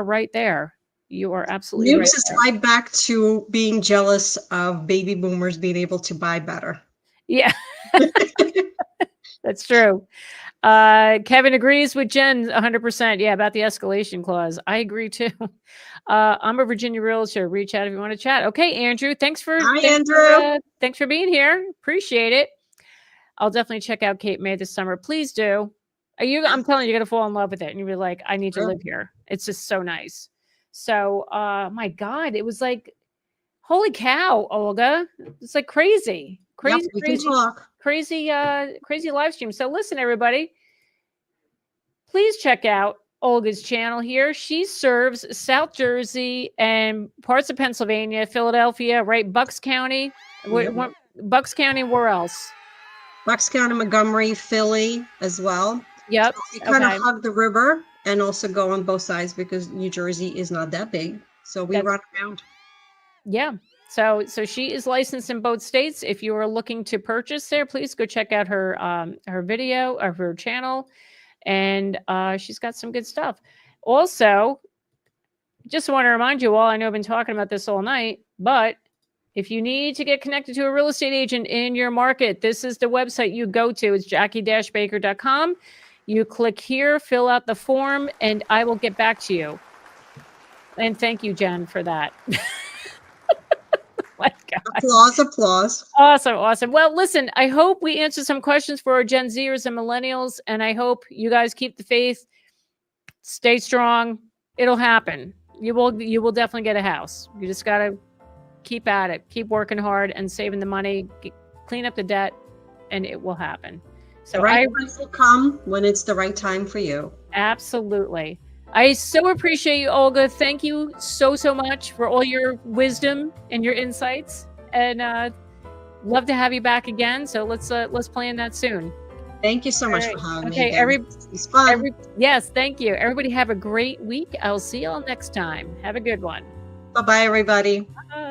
right there. You are absolutely right
Nukes is
there.
right back to being jealous of baby boomers being able to buy better.
Yeah, that's true. Kevin agrees with Jen 100%. Yeah, about the escalation clause. I agree too. I'm a Virginia realtor. Reach out if you want to chat. Okay, Andrew.
Hi, Andrew.
Thanks for being here. Appreciate it. I'll definitely check out Cape May this summer. Please do. I'm telling you, you're gonna fall in love with it, and you'll be like, I need to live here. It's just so nice. So, my God, it was like, holy cow, Olga. It's like crazy,
Yep,
crazy,
we can
crazy,
talk.
crazy live stream. So listen, everybody, please check out Olga's channel here. She serves South Jersey and parts of Pennsylvania, Philadelphia, right? Bucks County.
Yep.
Bucks County, where else?
Bucks County, Montgomery, Philly as well.
Yep.
So we kind of
Okay.
hug the river and also go on both sides because New Jersey is not that big. So we
That's
run around.
Yeah. So she is licensed in both states. If you are looking to purchase there, please go check out her video or her channel, and she's got some good stuff. Also, just want to remind you all, I know I've been talking about this all night, but if you need to get connected to a real estate agent in your market, this is the website you go to. It's jackie-baker.com. You click here, fill out the form, and I will get back to you. And thank you, Jen, for that. My God.
Applause, applause.
Awesome. Well, listen, I hope we answered some questions for our Gen Zers and millennials, and I hope you guys keep the faith, stay strong. It'll happen. You will definitely get a house. You just got to keep at it, keep working hard and saving the money, clean up the debt, and it will happen. So
The right price will come when it's the right time for you.
Absolutely. I so appreciate you, Olga. Thank you so much for all your wisdom and your insights, and love to have you back again. So let's plan that soon.
Thank you so much for having me.
Okay,
It's fun.
yes, thank you. Everybody have a great week. I'll see y'all next time. Have a good one.
Bye bye, everybody.
Bye.